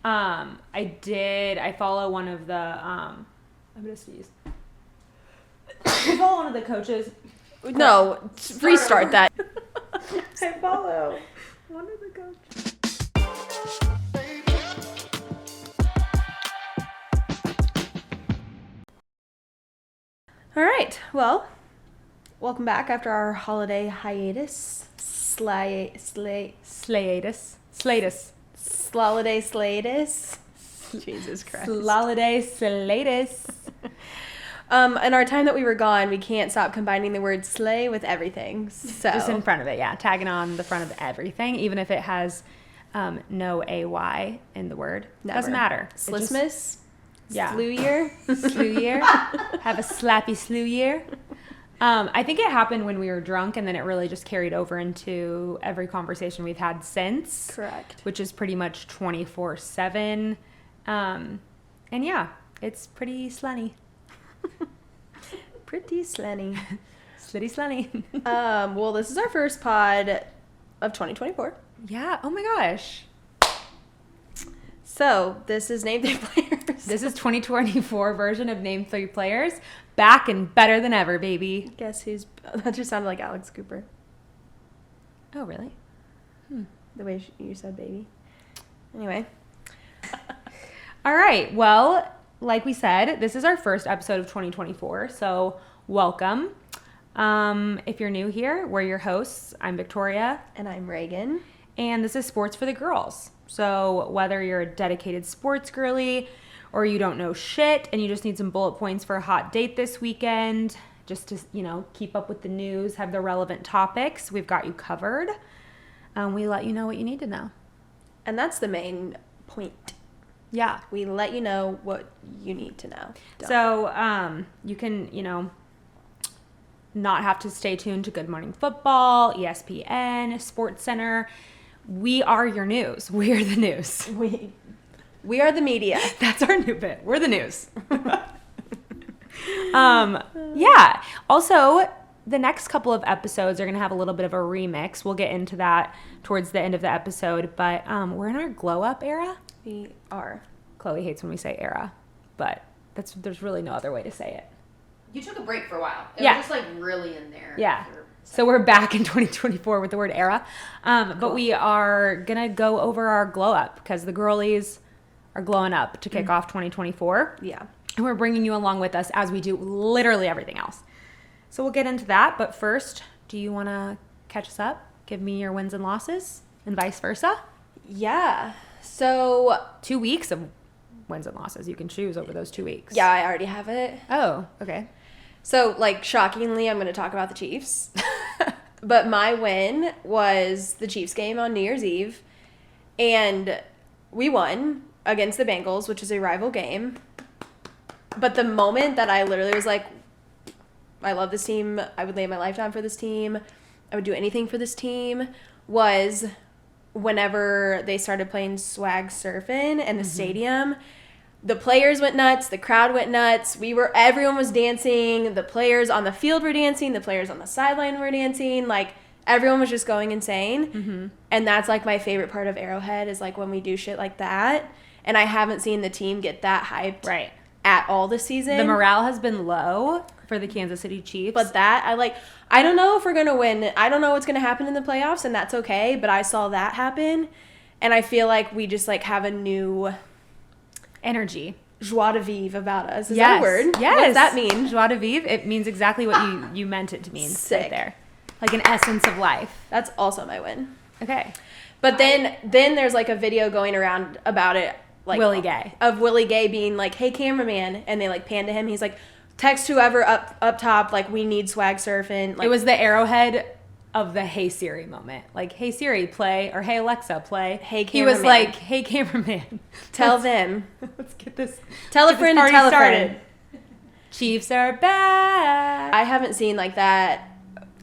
I follow one of the, I'm going to sneeze. I follow one of the coaches. No, restart that. I follow one of the coaches. All right. Well, welcome back after our holiday hiatus. Sloliday sliatus. Jesus Christ. Sloliday sliatus. In our time that we were gone, we can't stop combining the word slay with everything. So Just in front of it, yeah. Tagging on the front of everything, even if it has no AY in the word. Never. Doesn't matter. Slismus. Yeah. Slew year. Slew year. Have a slappy slew year. I think it happened when we were drunk, and then it really just carried over into every conversation we've had since. Correct. Which is pretty much 24/7. And yeah, it's pretty slunny. Pretty slenny. Slitty slunny. Well, this is our first pod of 2024. Yeah. Oh my gosh. So this is Name 3 Players. This is 2024 version of Name 3 Players. Back and better than ever, baby. Guess who's... That just sounded like Alex Cooper. Oh, really? The way you said baby. Anyway. All right. Well, like we said, this is our first episode of 2024. So welcome. If you're new here, we're your hosts. I'm Victoria. And I'm Raegan. And this is Sports for the Girls. So whether you're a dedicated sports girly or you don't know shit and you just need some bullet points for a hot date this weekend, just to, keep up with the news, have the relevant topics, we've got you covered. We let you know what you need to know. And that's the main point. Yeah. We let you know what you need to know. So you can, not have to stay tuned to Good Morning Football, ESPN, Sports Center. We are your news. We are the news. We are the media. That's our new bit. We're the news. Yeah. Also, the next couple of episodes are going to have a little bit of a remix. We'll get into that towards the end of the episode. But we're in our glow-up era. We are. Chloe hates when we say era, but there's really no other way to say it. You took a break for a while. It Yeah. was just like really in there. Yeah. So we're back in 2024 with the word era. But we are going to go over our glow up because the girlies are glowing up to kick off 2024. Yeah. And we're bringing you along with us as we do literally everything else. So we'll get into that. But first, do you want to catch us up? Give me your wins and losses and vice versa? Yeah. So 2 weeks of wins and losses. You can choose over those 2 weeks. yeah, I already have it. Oh, okay. So, shockingly, I'm going to talk about the Chiefs. But my win was the Chiefs game on New Year's Eve. And we won against the Bengals, which is a rival game. But the moment that I literally was like, I love this team. I would lay my life down for this team. I would do anything for this team was whenever they started playing swag surfing in the stadium. The players went nuts. The crowd went nuts. Everyone was dancing. The players on the field were dancing. The players on the sideline were dancing. Everyone was just going insane. Mm-hmm. And that's, my favorite part of Arrowhead is, when we do shit like that. And I haven't seen the team get that hyped at all this season. The morale has been low for the Kansas City Chiefs. But that, I don't know if we're going to win. I don't know what's going to happen in the playoffs, and that's okay. But I saw that happen. And I feel like we just, have a new... energy. Joie de vivre about us. Is yes. that a word? Yes. What does that mean? Joie de vivre. It means exactly what you meant it to mean. Sick. Right there. Like an essence of life. That's also my win. Okay. But then there's a video going around about it. Willie Gay. Of Willie Gay being hey, cameraman. And they pan to him. He's text whoever up top, we need swag surfing. It was the Arrowhead of the Hey Siri moment. Hey Siri, play, or Hey Alexa, play. Hey, He cameraman. was hey cameraman. Tell them. Let's get this. Tell a friend to tell a friend. Chiefs are back. I haven't seen that.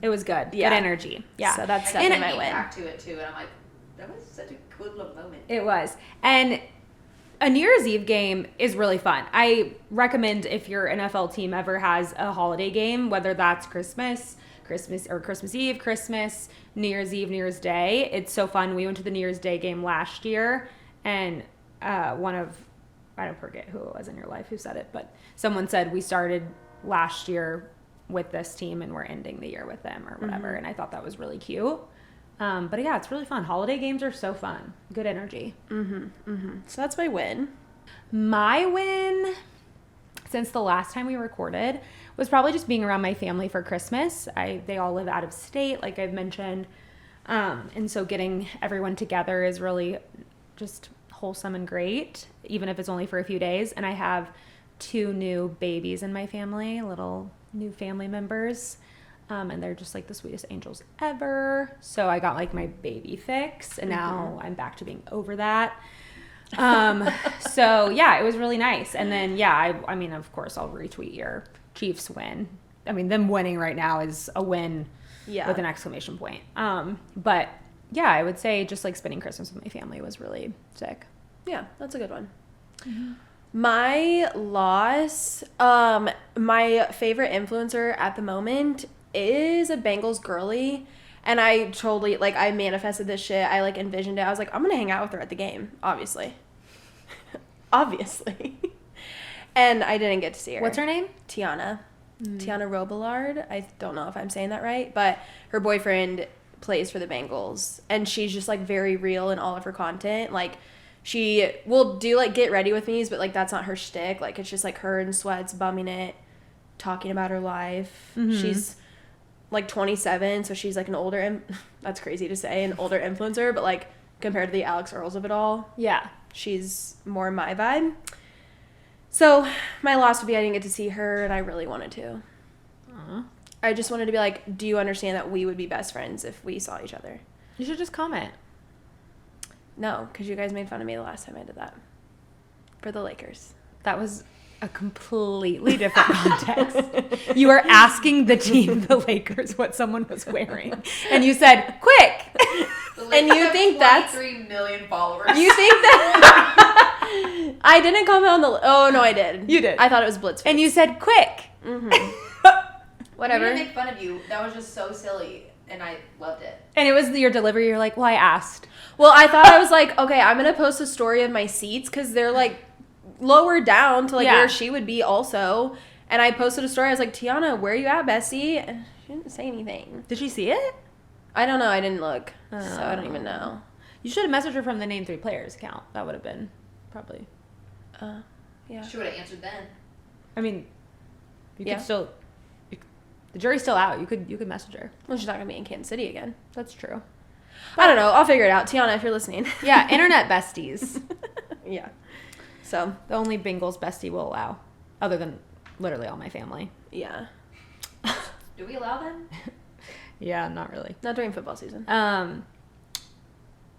It was good. Yeah. Good energy. Yeah. So that's I definitely my win. back to it too, and I'm like, that was such a cool little moment. It was. And a New Year's Eve game is really fun. I recommend if your NFL team ever has a holiday game, whether that's Christmas Eve, Christmas, New Year's Eve, New Year's Day. It's so fun. We went to the New Year's Day game last year, and I don't forget who it was in your life who said it, but someone said we started last year with this team and we're ending the year with them or whatever. And I thought that was really cute. But yeah, it's really fun. Holiday games are so fun. Good energy. So that's my win. My win, since the last time we recorded, was probably just being around my family for Christmas. They all live out of state, like I've mentioned. And so getting everyone together is really just wholesome and great, even if it's only for a few days. And I have 2 new babies in my family, little new family members. And they're just like the sweetest angels ever. So I got like my baby fix, and now I'm back to being over that. So yeah, it was really nice. And then, yeah, I mean, of course I'll retweet your Chiefs win. I mean, them winning right now is a win with an exclamation point. But yeah, I would say just like spending Christmas with my family was really sick. Yeah, that's a good one. My loss, my favorite influencer at the moment is a Bengals girly. And I totally, like, I manifested this shit. I, like, envisioned it. I was like, I'm going to hang out with her at the game, obviously. Obviously. And I didn't get to see her. What's her name? Tiana. Tiana Robillard. I don't know if I'm saying that right. But her boyfriend plays for the Bengals. And she's just, like, very real in all of her content. Like, she will do, like, get ready with me's, but, like, that's not her shtick. Like, it's just, like, her in sweats, bumming it, talking about her life. She's like 27, so she's like an older, that's crazy to say, an older influencer, but like compared to the Alex Earls of it all, yeah, she's more my vibe. So my loss would be I didn't get to see her, and I really wanted to. I just wanted to be like, do you understand that we would be best friends if we saw each other? You should just comment. No, because you guys made fun of me the last time I did that for the Lakers. That was a completely different context. You were asking the team, the Lakers, what someone was wearing, and you said, "Quick!" And you think that's 3 million followers? You think that? I didn't comment on the. Oh no, I did. You did. I thought it was Blitz. And you said, "Quick." Whatever. We didn't make fun of you. That was just so silly, and I loved it. And it was your delivery. You're like, "Well, I asked." Well, I thought I was like, okay, I'm gonna post a story of my seats because they're like lower down to like where she would be also. And I posted a story. I was like, Tiana, where you at, Bessie? And she didn't say anything. Did she see it? I don't know. I didn't look, so I don't even know. You should have messaged her from the Name 3 Players account. That would have been probably. Yeah. She would have answered then. I mean, you could still. The jury's still out. You could message her. Well, she's not gonna be in Kansas City again. That's true. I don't know. I'll figure it out. Tiana, if you're listening. Yeah, internet besties. Yeah. So the only Bengals bestie will allow, other than literally all my family. Yeah. Do we allow them? Yeah, not really. Not during football season.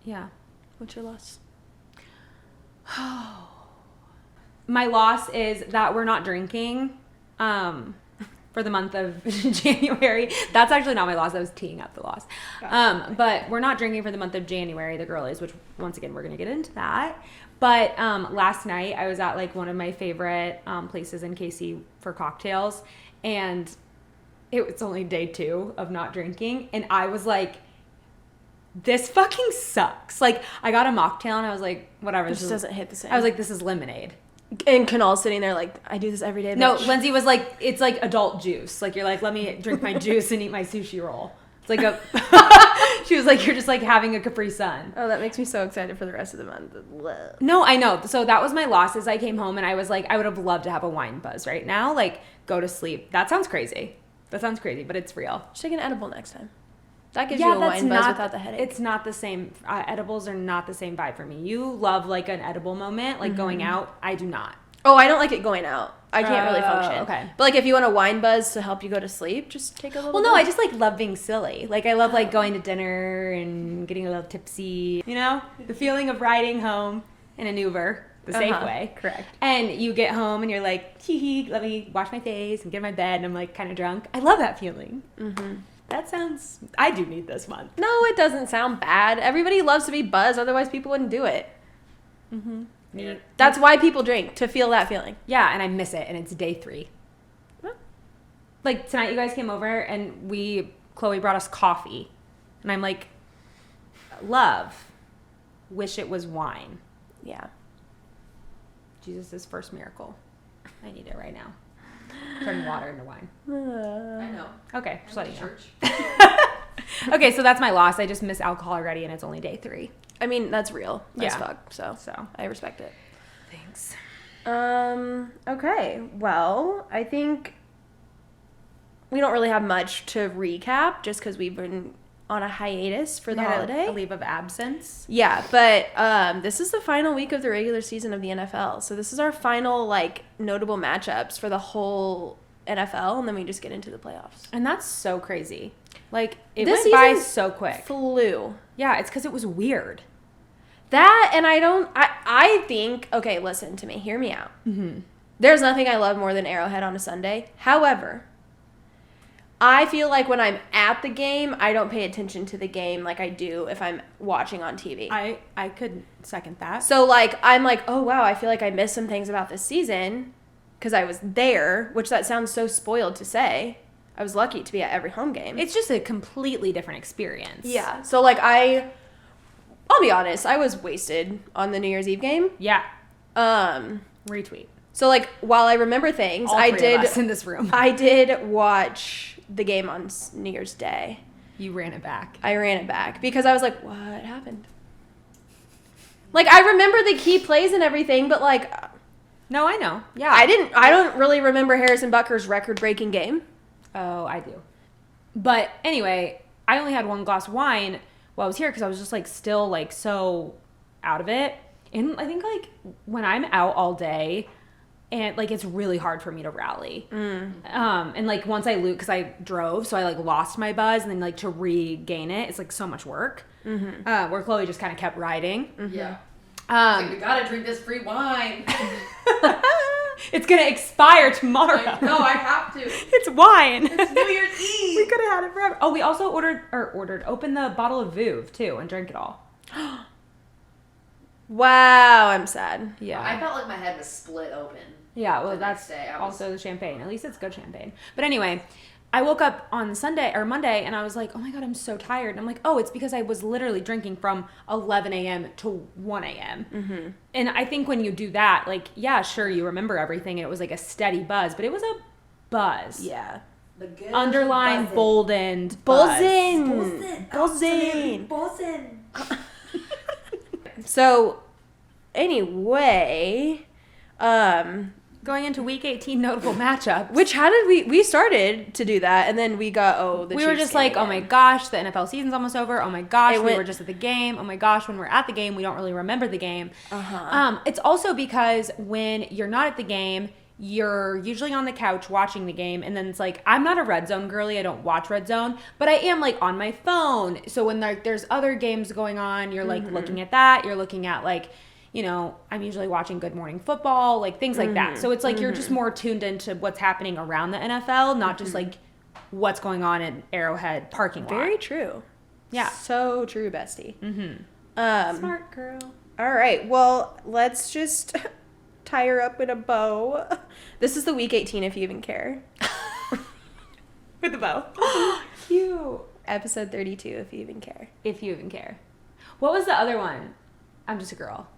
Yeah. What's your loss? My loss is that we're not drinking for the month of January. That's actually not my loss. I was teeing up the loss. But we're not drinking for the month of January, the girlies, which once again, we're going to get into that. But last night I was at like one of my favorite places in KC for cocktails, and it was only day 2 of not drinking. And I was like, this fucking sucks. Like, I got a mocktail and I was like, whatever. This just doesn't hit the same. I was like, this is lemonade. And Kanal's sitting there like, I do this every day. No, Lindsay was like, it's like adult juice. Like, you're like, let me drink my juice and eat my sushi roll. It's like a... She was like, you're just like having a Capri Sun. Oh, that makes me so excited for the rest of the month. No, I know. So that was my loss as I came home and I was like, I would have loved to have a wine buzz right now. Like, go to sleep. That sounds crazy. But it's real. Just take an edible next time. That gives you a wine buzz without the headache. It's not the same. Edibles are not the same vibe for me. You love like an edible moment, like going out. I do not. Oh, I don't like it going out. I can't really function. Okay. But like if you want a wine buzz to help you go to sleep, just take a little Well, no, I just like love being silly. Like I love like going to dinner and getting a little tipsy, you know? The feeling of riding home in an Uber, the safe way. Correct. And you get home and you're like, hee, let me wash my face and get in my bed and I'm like kind of drunk. I love that feeling. That sounds, I do need this month. No, it doesn't sound bad. Everybody loves to be buzzed, otherwise people wouldn't do it. Yeah. That's why people drink, to feel that feeling. Yeah, and I miss it, and it's day 3. Huh? Like, tonight you guys came over, and Chloe brought us coffee. And I'm like, love, wish it was wine. Yeah. Jesus' first miracle. I need it right now. Turn water into wine. I know. Okay, just letting you know. Church. Okay, so that's my loss. I just missed alcohol already, and it's only day 3. I mean, that's real as Yeah. fuck, so I respect it. Thanks. Okay. Well, I think we don't really have much to recap just because we've been on a hiatus for the holiday. A leave of absence. Yeah, but this is the final week of the regular season of the NFL. So this is our final, like, notable matchups for the whole NFL, and then we just get into the playoffs. And that's so crazy. Like, it This went by season so quick. Flew. Yeah, it's because it was weird. That, and I think, okay, listen to me. Hear me out. Mm-hmm. There's nothing I love more than Arrowhead on a Sunday. However, I feel like when I'm at the game, I don't pay attention to the game like I do if I'm watching on TV. I could second that. So, like, I'm like, oh, wow, I feel like I missed some things about this season because I was there, which that sounds so spoiled to say. I was lucky to be at every home game. It's just a completely different experience. Yeah. So, like, I'll be honest, I was wasted on the New Year's Eve game. Yeah. Um, Retweet. So, like, while I remember things, All I three did of us in this room. I did watch the game on New Year's Day. You ran it back. I ran it back because I was like, what happened? Like, I remember the key plays and everything, but, like, No, I know. Yeah. I don't really remember Harrison Butker's record-breaking game. Oh, I do. But anyway, I only had one glass of wine while I was here because I was just like still like so out of it. And I think like when I'm out all day and like it's really hard for me to rally. And like once I lose, because I drove, so I like lost my buzz, and then like to regain it, it's like so much work. Where Chloe just kind of kept riding. Yeah. Like, we gotta drink this free wine. It's gonna expire tomorrow. No, I have to. It's wine. It's New Year's Eve. We could have had it forever. Oh, we also opened the bottle of Vouv too and drank it all. Wow, I'm sad. Yeah. I felt like my head was split open. Yeah, well, the next that's day, I was- also the champagne. At least it's good champagne. But anyway, I woke up on Sunday or Monday and I was like, oh my God, I'm so tired. And I'm like, oh, it's because I was literally drinking from 11 a.m. to 1 a.m. And I think when you do that, like, yeah, sure, you remember everything. And it was like a steady buzz, but it was a buzz. Yeah. The good Underlined, buzzing. boldened buzz. Buzzing. Buzzing. So, anyway, Going into week 18 notable matchup. which how did we started to do that, and then we got We were just like, oh my gosh, the NFL season's almost over. Oh my gosh, we were just at the game. Oh my gosh, when we're at the game, we don't really remember the game. It's also because when you're not at the game, you're usually on the couch watching the game, and then it's like, I'm not a Red Zone girly. I don't watch Red Zone, but I am like on my phone. So when there's other games going on, you're like looking at that. You're looking at like, you know, I'm usually watching Good Morning Football, like things like that. So it's like you're just more tuned into what's happening around the NFL, not just like what's going on in Arrowhead parking lot. Very true. Yeah. So true, bestie. Smart girl. All right. Well, let's just tie her up in a bow. This is the week 18, if you even care. With the bow. Cute. Episode 32, if you even care. If you even care. What was the other one? I'm just a girl.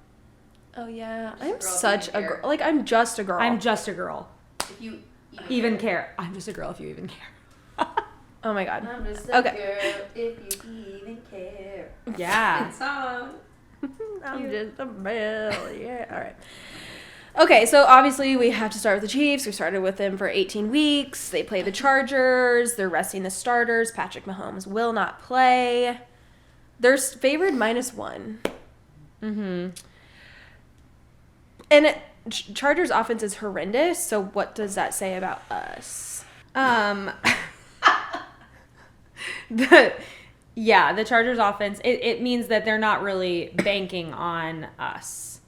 Oh yeah, Just a I'm girl if such you a even girl. care. Like, I'm just a girl. I'm just a girl. If you Even care. I'm just a girl if you even care. Oh my god. I'm just a Okay. girl if you even care. Yeah. Good song. I'm just a girl. Yeah. All right. Okay, so obviously we have to start with the Chiefs. We started with them for 18 weeks. They play the Chargers. They're resting the starters. Patrick Mahomes will not play. They're favored -1. And Chargers offense is horrendous. So what does that say about us? The Chargers offense, it means that they're not really banking on us.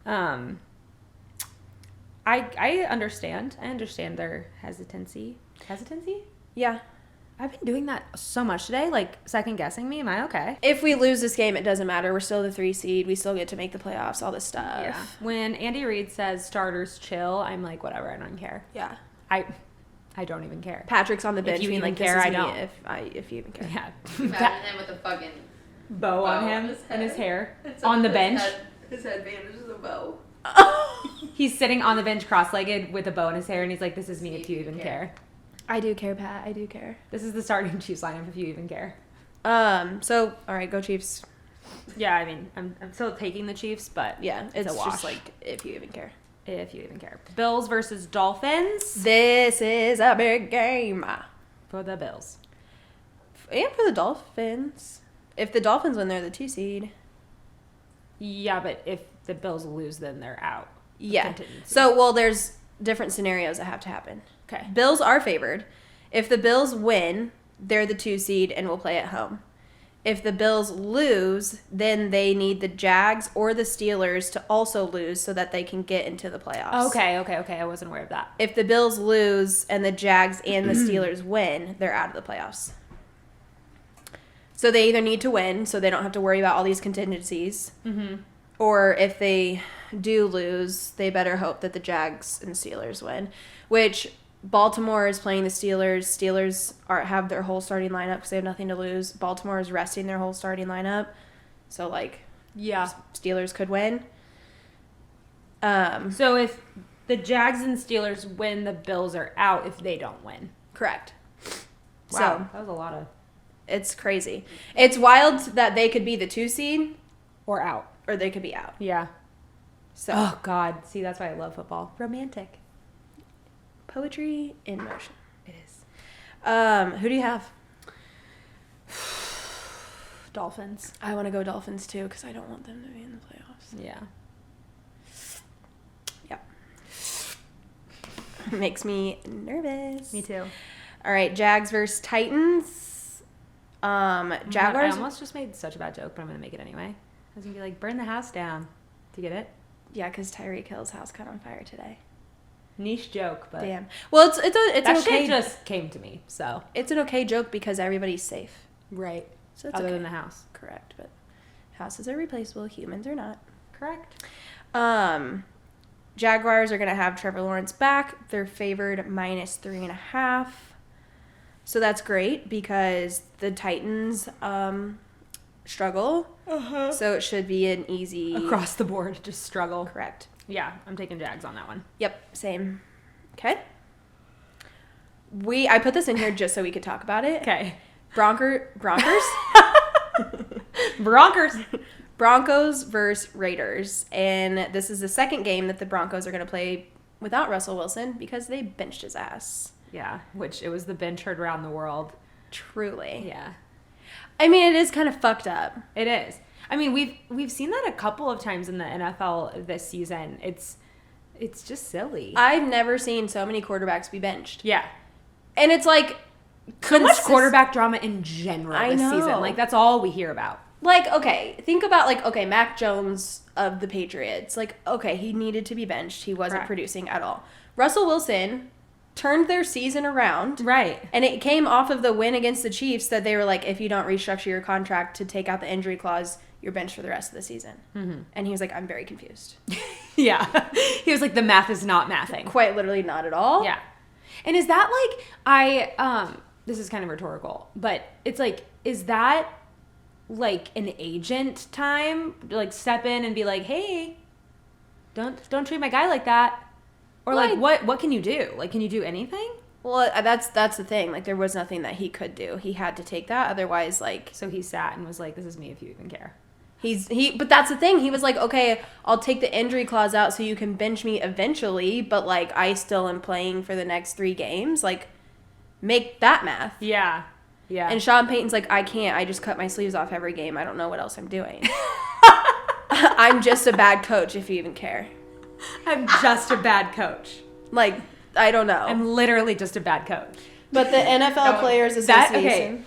I understand. I understand their hesitancy. Yeah. I've been doing that so much today, like second guessing me. Am I okay? If we lose this game, it doesn't matter. We're still the 3 seed. We still get to make the playoffs, all this stuff. Yeah. When Andy Reid says starters chill, I'm like, whatever, I don't care. Yeah. I don't even care. Patrick's on the bench you being even like, care, this I is me don't. if you even care. Yeah. Imagine him with a fucking bow bow on on him his and his head. hair It's on the his bench. His headband is a bow. He's sitting on the bench cross-legged with a bow in his hair, and he's like, this is me if you even care. I do care, Pat. I do care. This is the starting Chiefs lineup if you even care. So, all right, go Chiefs. Yeah, I mean, I'm still taking the Chiefs, but Yeah, it's a wash. just like, if you even care. If you even care. Bills versus Dolphins. This is a big game. For the Bills. And for the Dolphins. If the Dolphins win, they're the 2 seed. Yeah, but if the Bills lose, then they're out. Yeah. Contingency. So, well, there's different scenarios that have to happen. Okay. Bills are favored. If the Bills win, they're the 2 seed and will play at home. If the Bills lose, then they need the Jags or the Steelers to also lose so that they can get into the playoffs. Okay. I wasn't aware of that. If the Bills lose and the Jags and the Steelers win, they're out of the playoffs. So they either need to win so they don't have to worry about all these contingencies. Mm-hmm. Or if they do lose, they better hope that the Jags and Steelers win. Which Baltimore is playing the Steelers. Steelers have their whole starting lineup because they have nothing to lose. Baltimore is resting their whole starting lineup. So, like, Yeah. Steelers could win. So if the Jags and Steelers win, the Bills are out if they don't win. Correct. Wow. So, That was a lot of... it's crazy. It's wild that they could be the 2 seed Or out. or they could be out. Yeah. So, Oh, God. See, that's why I love football. Romantic. poetry in motion. It is. Who do you have? Dolphins. I want to go Dolphins too because I don't want them to be in the playoffs. Yeah. Yep. Makes me nervous. Me too. All right, Jags versus Titans. Jaguars. I almost just made such a bad joke, but I'm going to make it anyway. I was going to be like, burn the house down. Do you get it? Yeah, because Tyreek Hill's house caught on fire today. Niche joke, but... Damn. Well, it's that an okay. shit just came to me, so... It's an okay joke because everybody's safe. Right. So it's Other okay. than the house. Correct, but houses are replaceable. Humans are not. Correct. Jaguars are going to have Trevor Lawrence back. They're favored -3.5. So that's great because the Titans struggle. Uh-huh. So it should be an easy... Across the board, just struggle. Correct. Yeah, I'm taking Jags on that one. Yep, same. Okay. I put this in here just so we could talk about it. Okay. Broncos? Broncos versus Raiders. And this is the second game that the Broncos are going to play without Russell Wilson because they benched his ass. Yeah, which it was the bench heard around the world. Truly. Yeah. I mean, it is kind of fucked up. It is. I mean, we've seen that a couple of times in the NFL this season. It's just silly. I've never seen so many quarterbacks be benched. Yeah. And it's like... So much quarterback drama in general I this know. season. Like, that's all we hear about. Like, okay, think about, like, okay, Mac Jones of the Patriots. Like, okay, he needed to be benched. He wasn't Correct. producing at all. Russell Wilson turned their season around. Right. And it came off of the win against the Chiefs that they were like, if you don't restructure your contract to take out the injury clause, you're benched for the rest of the season. Mm-hmm. And he was like, I'm very confused. Yeah. He was like, the math is not mathing. Quite literally not at all. Yeah. And is that like, this is kind of rhetorical, but it's like, is that like an agent time? Like step in and be like, hey, don't treat my guy like that. Or like what can you do? Like, can you do anything? Well, that's the thing. Like, there was nothing that he could do. He had to take that. Otherwise, like... So he sat and was like, this is me if you even care. But that's the thing. He was like, okay, I'll take the injury clause out so you can bench me eventually, but, like, I still am playing for the next 3 games. Like, make that math. Yeah. Yeah. And Sean Payton's like, I can't. I just cut my sleeves off every game. I don't know what else I'm doing. I'm just a bad coach, if you even care. I'm just a bad coach. Like, I don't know. I'm literally just a bad coach. But the NFL Players Association...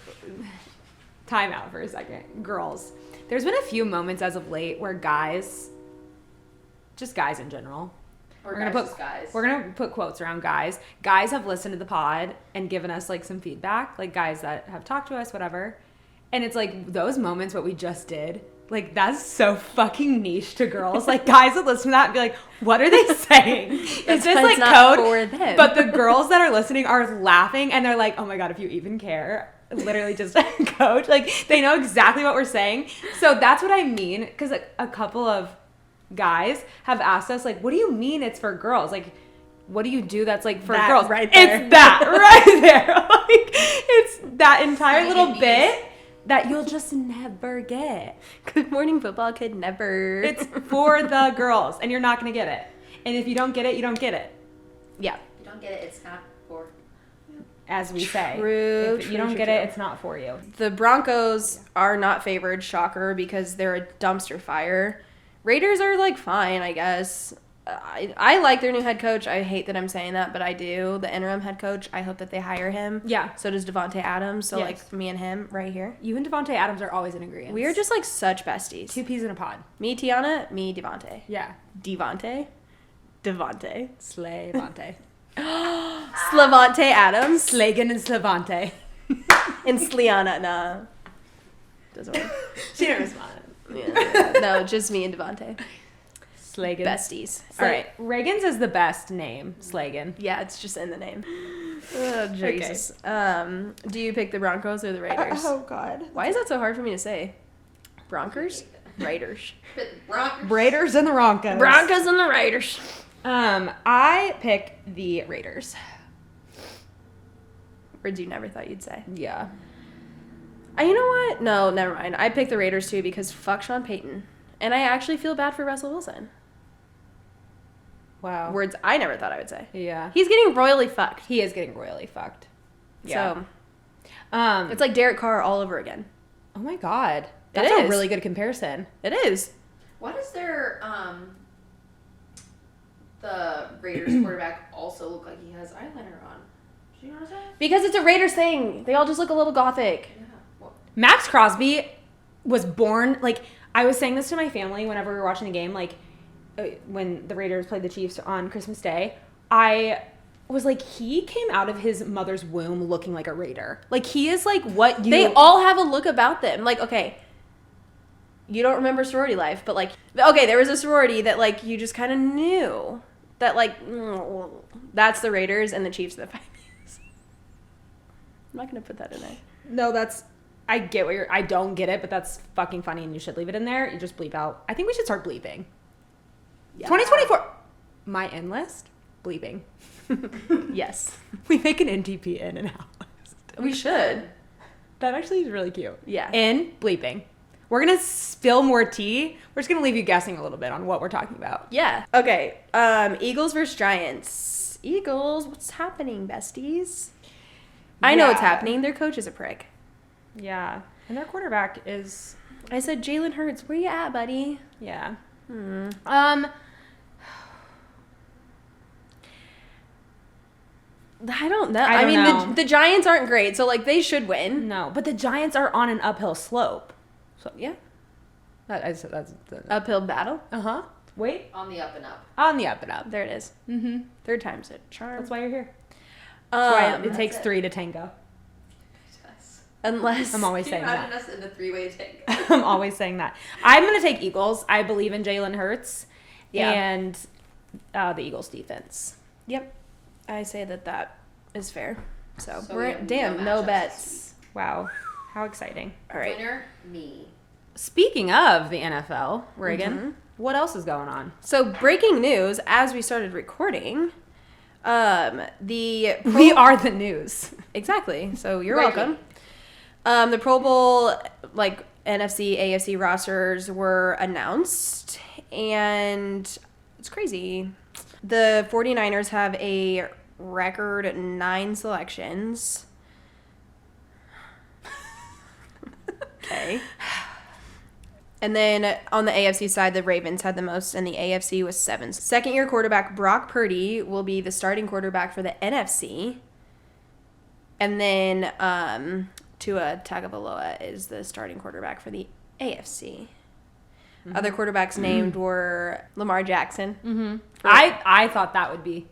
Time out for a second. Girls. There's been a few moments as of late where guys, just guys in general, Or we're guys. gonna put quotes around guys. Guys have listened to the pod and given us like some feedback, like guys that have talked to us, whatever. And it's like those moments, what we just did, like that's so fucking niche to girls. Like guys that listen to that and be like, what are they saying? Is this like not code for them. But the girls that are listening are laughing and they're like, oh my God, if you even care. Literally just coach. Like they know exactly what we're saying. So that's what I mean. Because a couple of guys have asked us, like, what do you mean it's for girls? Like, what do you do that's, like, for That girls? right there. It's that right there. Like, it's that entire Funny little bees. bit that you'll just never get. Good Morning Football could never. It's for the girls, and you're not going to get it. And if you don't get it, you don't get it. Yeah. If you don't get it, it's not for. As we say. True, If true, you don't true, get true. it, it's not for you. The Broncos are not favored, shocker, because they're a dumpster fire. Raiders are, like, fine, I guess. I like their new head coach. I hate that I'm saying that, but I do. The interim head coach, I hope that they hire him. Yeah. So does Devontae Adams. So, Yes. like, me and him right here. You and Devontae Adams are always in agreement. We are just, like, such besties. two peas in a pod. Me, Tiana. Me, Devontae. Yeah. Devontae. Slay Devontae. Slavonte Adams. Slagan and Slavante. And Sliana. Nah. Doesn't work. She didn't respond. Yeah. No, just me and Devontae. Slagan. Besties. All right. Reagan's is the best name. Slagan. Yeah, it's just in the name. Oh, Jesus. Do you pick the Broncos or the Raiders? God. Why is that so hard for me to say? Broncos? Raiders. But Broncos. Raiders and the Broncos. Broncos and the Raiders. I pick the Raiders. Words you never thought you'd say. Yeah. You know what? No, never mind. I picked the Raiders too because fuck Sean Payton. And I actually feel bad for Russell Wilson. Wow. Words I never thought I would say. Yeah. He's getting royally fucked. He is getting royally fucked. Yeah. So, it's like Derek Carr all over again. Oh my God. That's a is. really good comparison. It is. Why does their the Raiders quarterback also look like he has eyeliner on? Did you notice that? Because it's a Raiders thing. They all just look a little gothic. Yeah. Well, Max Crosby was born, like, I was saying this to my family whenever we were watching the game, like, when the Raiders played the Chiefs on Christmas Day, I was like, he came out of his mother's womb looking like a Raider. Like, he is like what you... They all have a look about them. Like, okay, you don't remember sorority life, but like, okay, there was a sorority that like you just kind of knew that like, that's the Raiders and the Chiefs are the Vikings. I'm not going to put that in there. No, that's... I get what you're... I don't get it, but that's fucking funny and you should leave it in there. You just bleep out. I think we should start bleeping. Yeah. 2024. My in list? Bleeping. Yes. We make an NTP in and out list. We should. That actually is really cute. Yeah. In, bleeping. We're going to spill more tea. We're just going to leave you guessing a little bit on what we're talking about. Yeah. Okay. Eagles versus Giants. Eagles, what's happening, besties? I know what's Yeah. happening. Their coach is a prick. Yeah. And their quarterback is... I said, Jalen Hurts, where you at, buddy? Yeah. Hmm. I don't know. I don't know. The Giants aren't great, so like they should win. No, but the Giants are on an uphill slope. So yeah, That's uphill battle. uh-huh. Wait. on the up and up. On the up and up. There it is. Mm-hmm. Third time's a charm. That's why you're here. That's why it That's takes it. 3 to tango. Yes. Unless I'm always Can saying you imagine that. us in the three-way tank? I'm always saying that. I'm going to take Eagles. I believe in Jalen Hurts Yeah. and the Eagles defense. Yep, I say that is fair. So, So we're we have damn no no matchups. bets. Wow. How exciting. All right. Winner, me. Speaking of the NFL, Raegan, Mhm. what else is going on? So breaking news as we started recording. The We are the news. exactly. So you're Breaking. welcome. The Pro Bowl like NFC, AFC rosters were announced and it's crazy. The 49ers have a record 9 selections. Okay. And then on the AFC side, the Ravens had the most, and the AFC was 7. Second-year quarterback Brock Purdy will be the starting quarterback for the NFC. And then Tua Tagovailoa is the starting quarterback for the AFC. Other quarterbacks named were Lamar Jackson. Mm-hmm. I thought that would be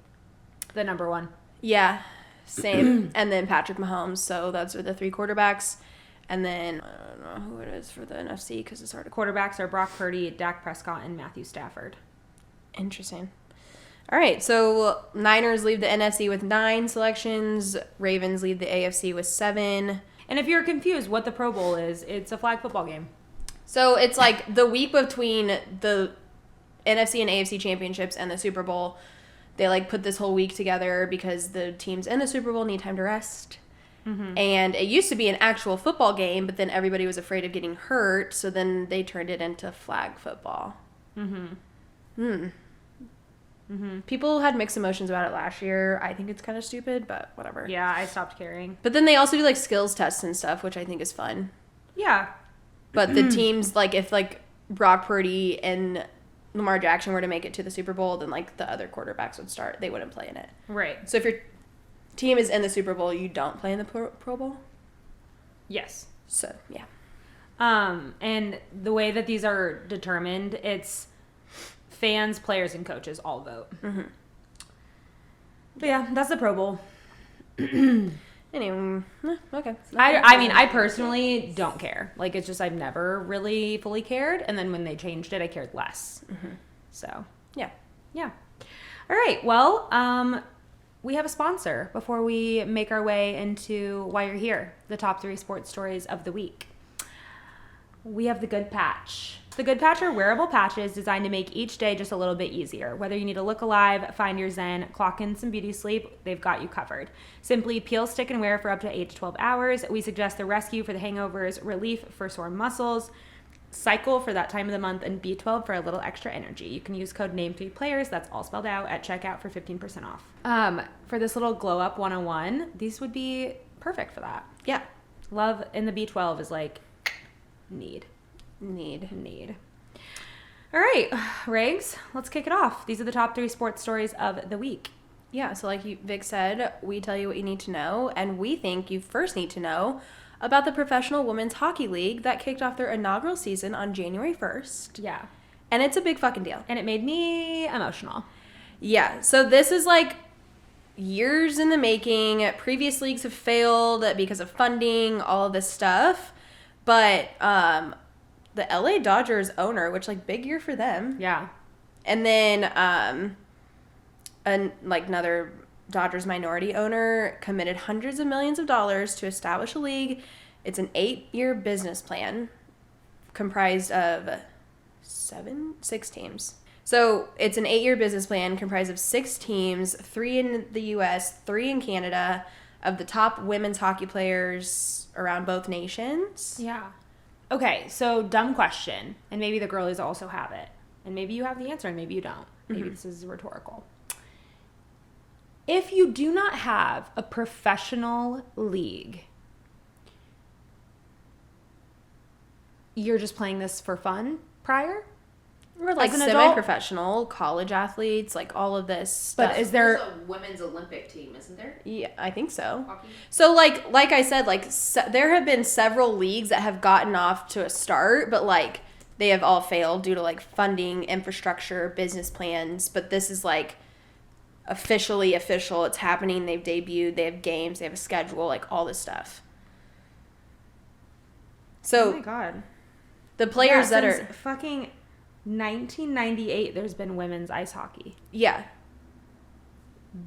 the number one. Yeah, same. And then Patrick Mahomes. So those are the 3 quarterbacks. And then I don't know who it is for the NFC because it's hard to. Quarterbacks are Brock Purdy, Dak Prescott, and Matthew Stafford. Interesting. All right, so Niners lead the NFC with 9 selections. Ravens lead the AFC with 7. And if you're confused what the Pro Bowl is, it's a flag football game. So it's like the week between the NFC and AFC championships and the Super Bowl, they like put this whole week together because the teams in the Super Bowl need time to rest. Mm-hmm. And it used to be an actual football game, but then everybody was afraid of getting hurt, so then they turned it into flag football. Mm-hmm. People had mixed emotions about it last year. I think it's kind of stupid, but whatever. Yeah, I stopped caring. But then they also do like skills tests and stuff, which I think is fun. Yeah. But the teams, like if like Brock Purdy and Lamar Jackson were to make it to the Super Bowl, then like the other quarterbacks would start. They wouldn't play in it. Right. So if your team is in the Super Bowl, you don't play in the Pro Bowl? Yes. So, yeah. And the way that these are determined, it's fans, players, and coaches all vote. Mm-hmm. But yeah, that's the Pro Bowl. Anyway, okay. I mean, I personally don't care. Like, it's just I've never really fully cared. And then when they changed it, I cared less. So, Yeah. yeah. All right. Well, we have a sponsor before we make our way into why you're here, the top 3 sports stories of the week. We have the Good Patch. The Good Patch are wearable patches designed to make each day just a little bit easier. Whether you need to look alive, find your zen, clock in some beauty sleep, they've got you covered. Simply peel, stick, and wear for up to 8 to 12 hours. We suggest the Rescue for the hangovers, Relief for sore muscles, Cycle for that time of the month, and B12 for a little extra energy. You can use code NAME3PLAYERS, that's all spelled out, at checkout for 15% off. For this little glow up 101, these would be perfect for that. Yeah. Love in the B12 is like need. Need. All right, Rags, let's kick it off. These are the top 3 sports stories of the week. Yeah, so like Vic said, we tell you what you need to know, and we think you first need to know about the Professional Women's Hockey League that kicked off their inaugural season on January 1st. Yeah. And it's a big fucking deal. And it made me emotional. Yeah, so this is like years in the making. Previous leagues have failed because of funding, all of this stuff. But the LA Dodgers owner, which like big year for them. Yeah. And then another Dodgers minority owner committed hundreds of millions of dollars to establish a league. It's an 8-year business plan comprised of 6 teams. So it's an 8-year business plan comprised of 6 teams, 3 in the U.S., 3 in Canada, of the top women's hockey players around both nations. Yeah. Okay, so dumb question, and maybe the girlies also have it, and maybe you have the answer, and maybe you don't. Maybe this is rhetorical. If you do not have a professional league, you're just playing this for fun prior? Or like As an adult? semi-professional, college athletes, like all of this stuff. But is There's there... a women's Olympic team, isn't there? Yeah, I think so. Hockey? So like I said, like there have been several leagues that have gotten off to a start, but like they have all failed due to like funding, infrastructure, business plans. But this is like officially official. It's happening. They've debuted. They have games. They have a schedule. Like all this stuff. So Oh my God. the players that since are fucking 1998, there's been women's ice hockey. yeah.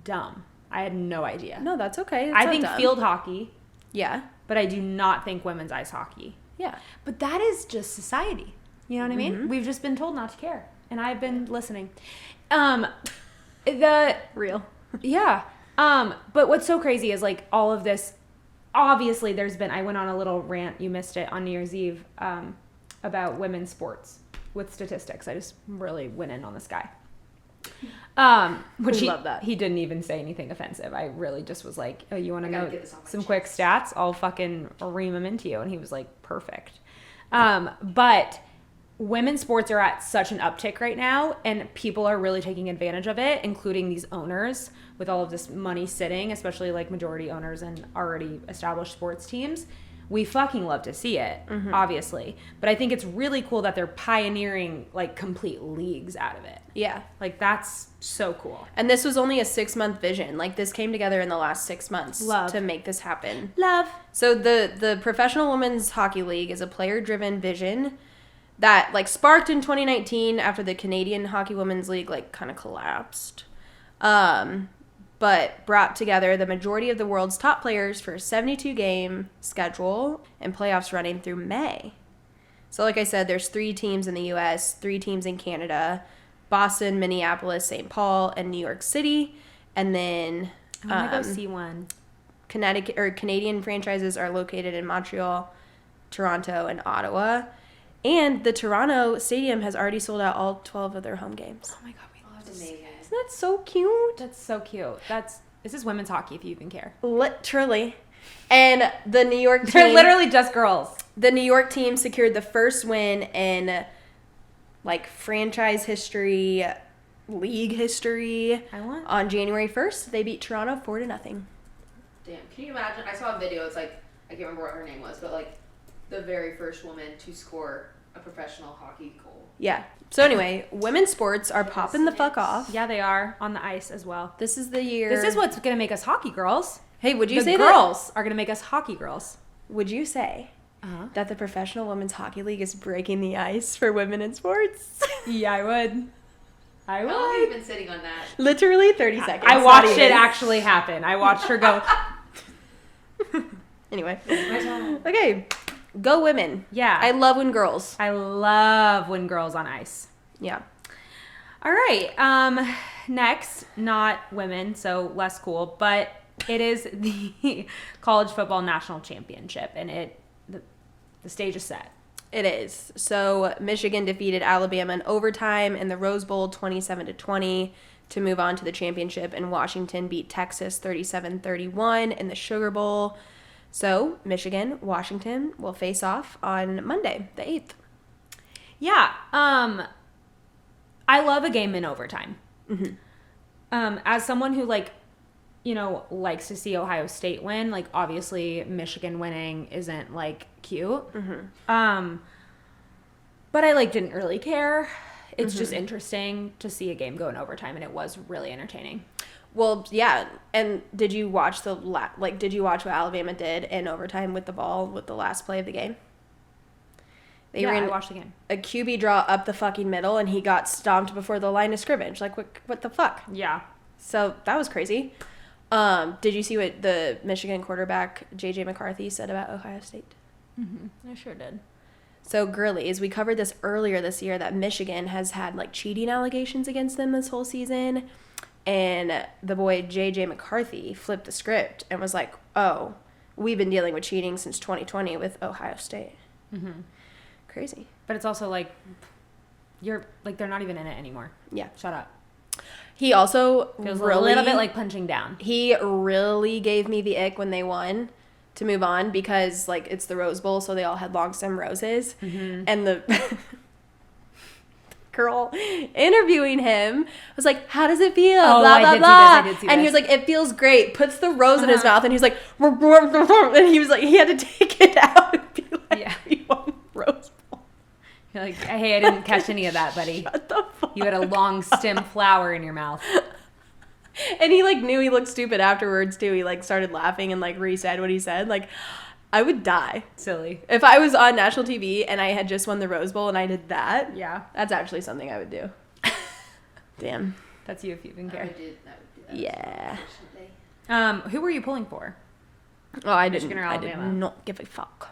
Dumb. I had no idea. No, that's okay. It's I not think dumb. field hockey, Yeah. but I do not think women's ice hockey. Yeah. But that is just society. You know what I mean? We've just been told not to care, and I've been listening. Real. Yeah. But what's so crazy is like all of this. Obviously, I went on a little rant. You missed it on New Year's Eve about women's sports with statistics. I just really went in on this guy. Which We love that. He didn't even say anything offensive. I really just was like, oh, you want to I gotta know get this off my some chest. quick stats? I'll fucking ream them into you. And he was like, perfect. But women's sports are at such an uptick right now, and people are really taking advantage of it, including these owners with all of this money sitting, especially like majority owners and already established sports teams. We fucking love to see it, obviously. But I think it's really cool that they're pioneering like complete leagues out of it. Yeah. Like that's so cool. And this was only a 6-month vision. Like this came together in the last 6 months Love. to make this happen. Love. So the Professional Women's Hockey League is a player-driven vision that like sparked in 2019 after the Canadian Hockey Women's League like kind of collapsed. But brought together the majority of the world's top players for a 72-game schedule and playoffs running through May. So like I said, there's 3 teams in the U.S., 3 teams in Canada, Boston, Minneapolis, St. Paul, and New York City. And then I want to go see one. Canadian franchises are located in Montreal, Toronto, and Ottawa. And the Toronto stadium has already sold out all 12 of their home games. Oh my god, we love to That's see amazing. it. Isn't that so cute? That's so cute. This is women's hockey if you even care. Literally. And the New York team... They're literally just girls. The New York team secured the first win in, like, franchise history, league history. On January 1st, they beat Toronto 4-0. Damn. Can you imagine? I saw a video. It's like, I can't remember what her name was, but like the very first woman to score a professional hockey goal. Yeah. So anyway, women's sports are popping the fuck off. Yeah, they are on the ice as well. This is the year. This is what's going to make us hockey girls. Hey, would you the say girls are going to make us hockey girls? Would you say that the Professional Women's Hockey League is breaking the ice for women in sports? Yeah, I would. How long have you been sitting on that? Literally 30 seconds. I watched it actually happen. I watched her go. Anyway. Okay. Go women. Yeah. I love when girls. I love when girls on ice. Yeah. All right. Next, not women, so less cool, but it is the College Football National Championship, and the stage is set. It is. So Michigan defeated Alabama in overtime in the Rose Bowl 27-20 to move on to the championship, and Washington beat Texas 37-31 in the Sugar Bowl. So Michigan, Washington will face off on Monday, the 8th. Yeah. I love a game in overtime. Mm-hmm. As someone who likes to see Ohio State win, like obviously Michigan winning isn't like cute. Mm-hmm. But I didn't really care. It's just interesting to see a game go in overtime, and it was really entertaining. Well, yeah. And did you watch did you watch what Alabama did in overtime with the ball with the last play of the game? They ran I watched the game. A QB draw up the fucking middle, and he got stomped before the line of scrimmage. Like, what the fuck? Yeah. So that was crazy. Did you see what the Michigan quarterback, J.J. McCarthy, said about Ohio State? I sure did. So, girlies, we covered this earlier this year that Michigan has had, cheating allegations against them this whole season. And the boy, J.J. McCarthy, flipped the script and was like, oh, we've been dealing with cheating since 2020 with Ohio State. Mm-hmm. Crazy. But it's also they're not even in it anymore. Yeah. Shut up. He also Feels a little bit like punching down. He really gave me the ick when they won to move on because, it's the Rose Bowl, so they all had long stem roses. Mm-hmm. And the girl interviewing him was like, how does it feel? Oh, blah, blah, blah. I did see this. And he was like, it feels great. Puts the rose in his mouth, and he's like, and he was like, he had to take it out and be like, yeah. We won Rose Bowl. You're like, hey, I didn't catch any of that, buddy. Shut the fuck. You had a long stem flower in your mouth. And he knew he looked stupid afterwards too. He started laughing and re-said what he said. I would die. Silly. If I was on national TV and I had just won the Rose Bowl and I did that, Yeah. that's actually something I would do. Damn. That's you if you even I care. would do that. Yeah. Who were you pulling for? Oh, I didn't. Michigan or I did Alabama? not give a fuck.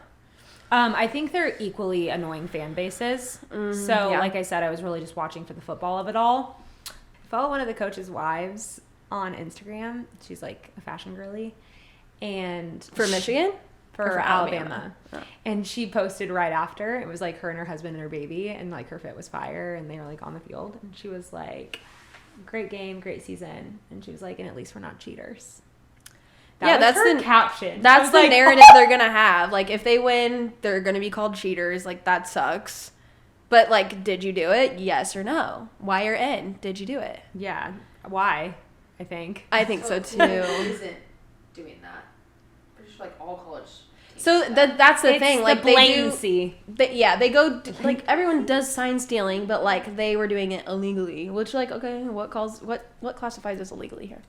I think they're equally annoying fan bases. So, yeah. like I said, I was really just watching for the football of it all. I follow one of the coaches' wives on Instagram. She's a fashion girly. And For Michigan? For for Alabama. Oh. And she posted right after. It was her and her husband and her baby, and her fit was fire, and they were on the field. And she was like, great game, great season. And she was like, and at least we're not cheaters. That's her caption. That's the narrative they're gonna have. If they win, they're gonna be called cheaters. That sucks. But did you do it? Yes or no? Y or N? Did you do it? Yeah. Why? I think. I think so too. Who isn't doing that? Pretty sure all college teams So do that. that's the It's thing. the blatancy. They go everyone does sign stealing, but they were doing it illegally. Which okay, what classifies as illegally here?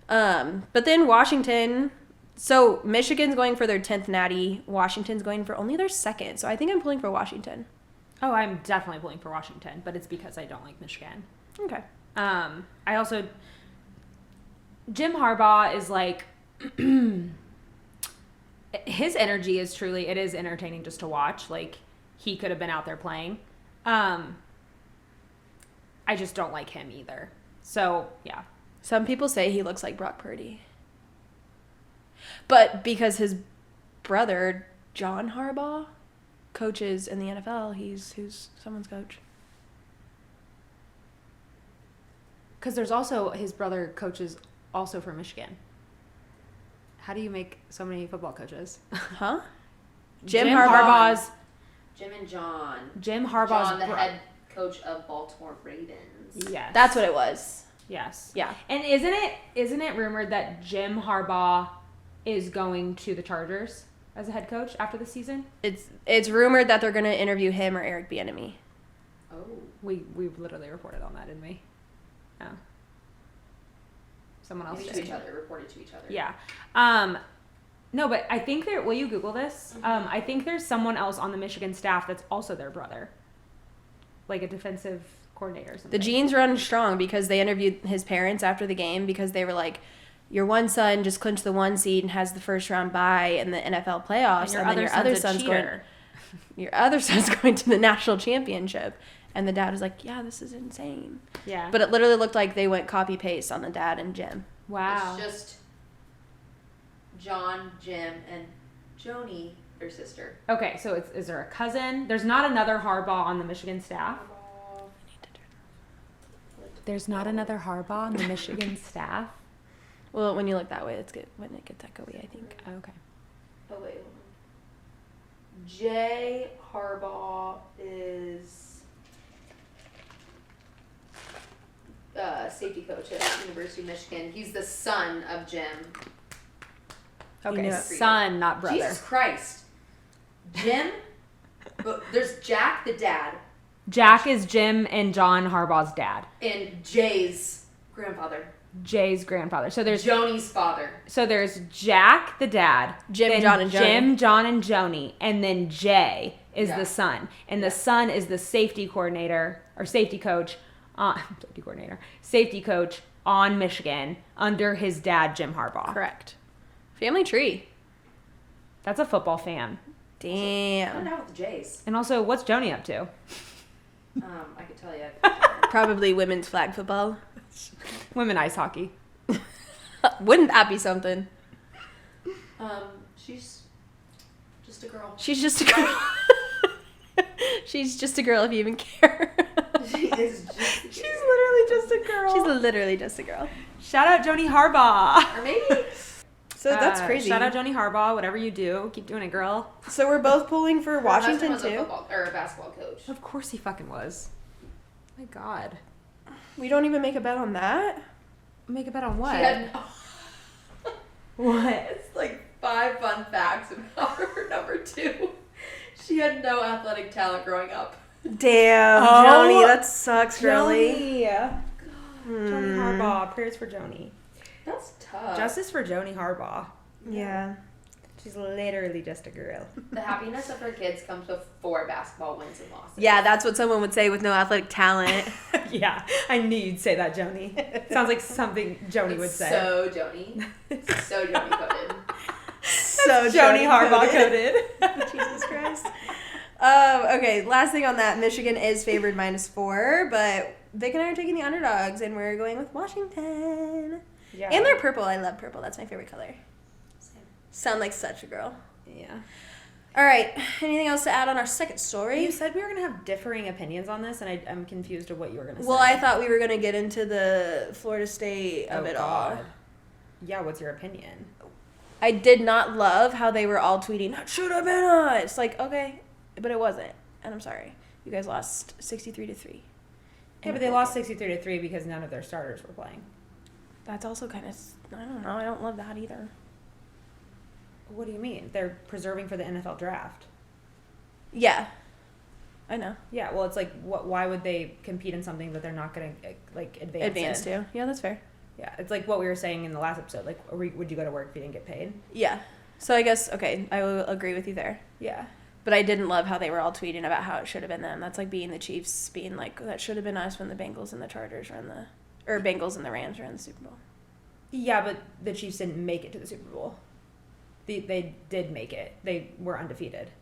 But then Washington. So Michigan's going for their 10th natty. Washington's going for only their 2nd. So I think I'm pulling for Washington. Oh, I'm definitely pulling for Washington, but it's because I don't like Michigan. Okay. I also Jim Harbaugh is his energy is truly, it is entertaining just to watch. He could have been out there playing. I just don't like him either. So, yeah. Some people say he looks like Brock Purdy. But because his brother, John Harbaugh, coaches in the NFL, who's someone's coach. Because there's also his brother coaches also from Michigan. How do you make so many football coaches? Huh? Jim Harbaugh's... Jim and John. Jim Harbaugh's... John, the head coach of Baltimore Ravens. Yes. That's what it was. Yes. Yeah. And isn't it rumored that Jim Harbaugh is going to the Chargers as a head coach after the season? It's rumored that they're going to interview him or Eric Bieniemy. Oh. We literally reported on that, didn't we? No. Someone else Maybe did. to each other, reported to each other. Yeah. No, but I think will you Google this? Mm-hmm. I think there's someone else on the Michigan staff that's also their brother. Like a defensive coordinator or something. The genes run strong because they interviewed his parents after the game because they were like, your one son just clinched the 1 seed and has the first round bye in the NFL playoffs, and then your other son's going to the national championship. And the dad was like, yeah, this is insane. Yeah. But it literally looked like they went copy paste on the dad and Jim. Wow. It's just John, Jim, and Joni, their sister. Okay, so is there a cousin? There's not another Harbaugh on the Michigan staff. There's not another Harbaugh on the Michigan staff? Well, when you look that way, it's good when it gets echoey, I think. Okay. Oh, wait, hold on. Jay Harbaugh is safety coach at University of Michigan. He's the son of Jim. Okay, it. son, not brother. Jesus Christ. Jim, but there's Jack, the dad, Jack is Jim and John Harbaugh's dad. and Jay's grandfather. Jay's grandfather. So there's Joni's father. Jack, the dad. Jim, then John, and Joni. Jim, John, and Joni. And then Jay is Yeah. the son. And the son is the safety coordinator, or safety coach, safety coach on Michigan under his dad, Jim Harbaugh. Correct. Family tree. That's a football fan. I don't Damn. know with the Jays. And also, what's Joni up to? I could tell you. Probably women's flag football. Women ice hockey. Wouldn't that be something? She's just a girl. She's just a girl. She's just a girl if you even care. She is just. She's literally just a girl. She's literally just a girl. Shout out Joni Harbaugh. Or maybe. So that's crazy. Shout out Joni Harbaugh. Whatever you do, keep doing it, girl. So we're both pulling for Her Washington husband was a too. football or a basketball coach. Of course he fucking was. My God. We don't even make a bet on that. Make a bet on what? She had What? It's like 5 fun facts about her. Number 2, she had no athletic talent growing up. Damn, Oh, Joni, that sucks, really. Joni Harbaugh. Prayers for Joni. That's tough. Justice for Joni Harbaugh. Yeah. She's literally just a girl. The happiness of her kids comes before basketball wins and losses. Yeah, that's what someone would say with no athletic talent. Yeah, I knew you'd say that, Joni. Sounds like something Joni would say. So Joni. So Joni coded. So Joni Harbaugh coded. Jesus Christ. Okay, last thing on that. Michigan is favored -4, but Vic and I are taking the underdogs, and we're going with Washington. Yeah. And they're purple. I love purple. That's my favorite color. Same. Sound like such a girl. Yeah. All right. Anything else to add on our second story? You said we were going to have differing opinions on this, and I'm confused of what you were going to say. Well, I thought we were going to get into the Florida State of it all. Yeah, what's your opinion? I did not love how they were all tweeting, that should have been us. Like, okay, but it wasn't. And I'm sorry. You guys lost 63-3. Yeah, but they lost 63-3 because none of their starters were playing. That's also kind of, I don't know. I don't love that either. What do you mean? They're preserving for the NFL draft. Yeah. I know. Yeah, well, it's like, why would they compete in something that they're not going to, like, advance in? to. Yeah, that's fair. Yeah, it's like what we were saying in the last episode. Like, would you go to work if you didn't get paid? Yeah. So I guess, okay, I will agree with you there. Yeah. But I didn't love how they were all tweeting about how it should have been them. That's like being the Chiefs, being like, that should have been us when the Bengals and the Chargers were in the, or Bengals and the Rams were in the Super Bowl. Yeah, but the Chiefs didn't make it to the Super Bowl. They did make it. They were undefeated.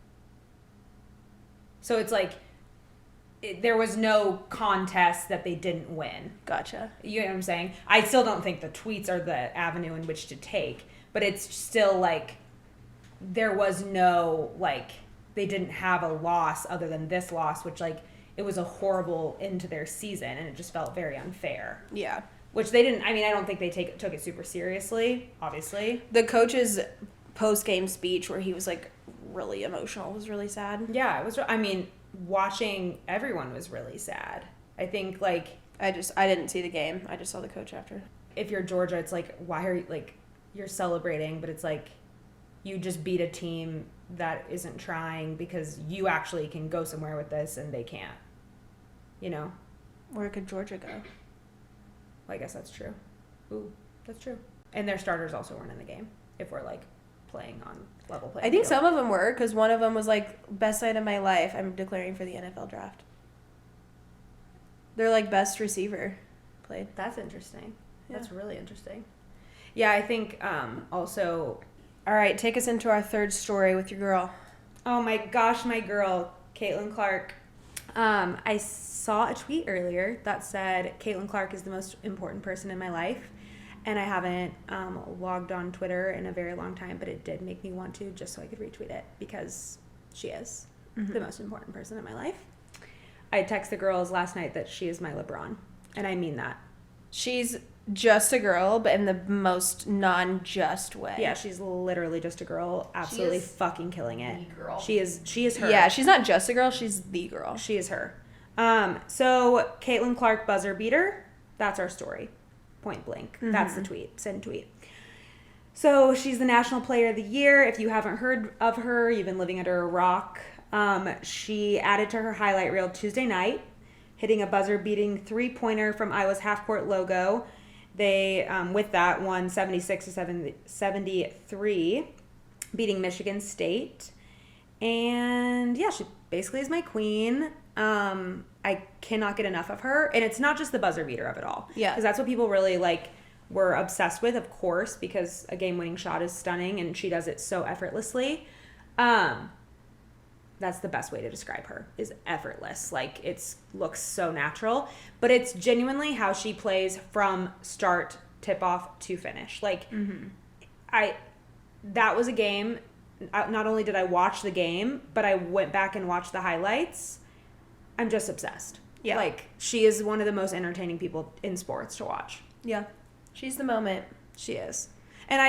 So it's like, there was no contest that they didn't win. Gotcha. You know what I'm saying? I still don't think the tweets are the avenue in which to take, but it's still like there was no, like, they didn't have a loss other than this loss, which, like, it was a horrible end to their season, and it just felt very unfair. Yeah. Which they didn't, I mean, I don't think they took it super seriously, obviously. The coach's post-game speech where he was, like, really emotional was really sad. Yeah, it was, I mean, watching everyone was really sad. I think, like... I didn't see the game. I just saw the coach after. If you're Georgia, it's like, why are you, like, you're celebrating, but it's like, you just beat a team that isn't trying because you actually can go somewhere with this and they can't. You know? Where could Georgia go? Well, I guess that's true. Ooh, that's true. And their starters also weren't in the game, if we're, like, playing on level play. I think some of them were, because one of them was like, best night of my life. I'm declaring for the NFL draft. They're like best receiver played. That's interesting. Yeah. That's really interesting. Yeah, I think also... All right, take us into our third story with your girl. Oh my gosh, my girl, Caitlin Clark. I saw a tweet earlier that said Caitlin Clark is the most important person in my life. And I haven't logged on Twitter in a very long time, but it did make me want to just so I could retweet it because she is the most important person in my life. I texted the girls last night that she is my LeBron, and I mean that. She's just a girl, but in the most non-just way. Yeah, she's literally just a girl, absolutely fucking killing it. The girl. She is her. Yeah, she's not just a girl, she's the girl. She is her. So Caitlin Clark buzzer beater, that's our story. Point blank. That's the tweet. Send tweet. So she's the National Player of the Year. If you haven't heard of her, you've been living under a rock. She added to her highlight reel Tuesday night, hitting a buzzer-beating three-pointer from Iowa's half-court logo. They, with that, won 76-73, beating Michigan State. And, yeah, she basically is my queen. I cannot get enough of her. And it's not just the buzzer beater of it all. Yeah. Because that's what people really, like, were obsessed with, of course, because a game-winning shot is stunning, and she does it so effortlessly. That's the best way to describe her, is effortless. Like, it looks so natural. But it's genuinely how she plays from start, tip-off to finish. Like, that was a game. Not only did I watch the game, but I went back and watched the highlights. I'm just obsessed. Yeah. Like, she is one of the most entertaining people in sports to watch. Yeah. She's the moment. She is. And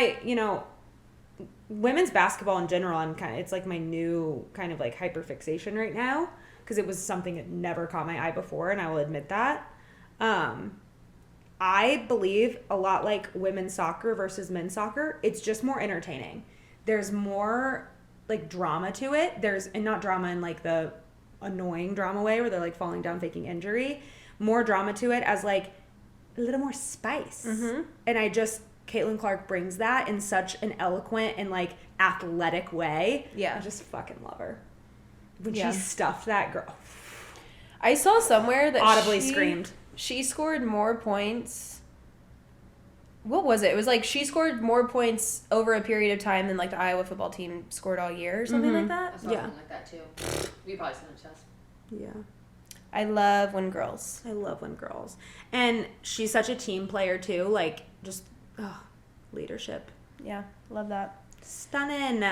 women's basketball in general, it's like my new kind of like hyperfixation right now, because it was something that never caught my eye before, and I will admit that. I believe a lot like women's soccer versus men's soccer, it's just more entertaining. There's more like drama to it. And not drama in like the annoying drama way where they're like falling down faking injury. More drama to it as like a little more spice. And Caitlin Clark brings that in such an eloquent and like athletic way. Yeah. I just fucking love her. When she stuffed that girl. I saw somewhere that Audibly screamed. She scored more points. What was it? It was like she scored more points over a period of time than like the Iowa football team scored all year or something like that. I saw something like that too. We probably sent it to us. Yeah. I love when girls. And she's such a team player too. Like, just, leadership. Yeah, love that. Stunning.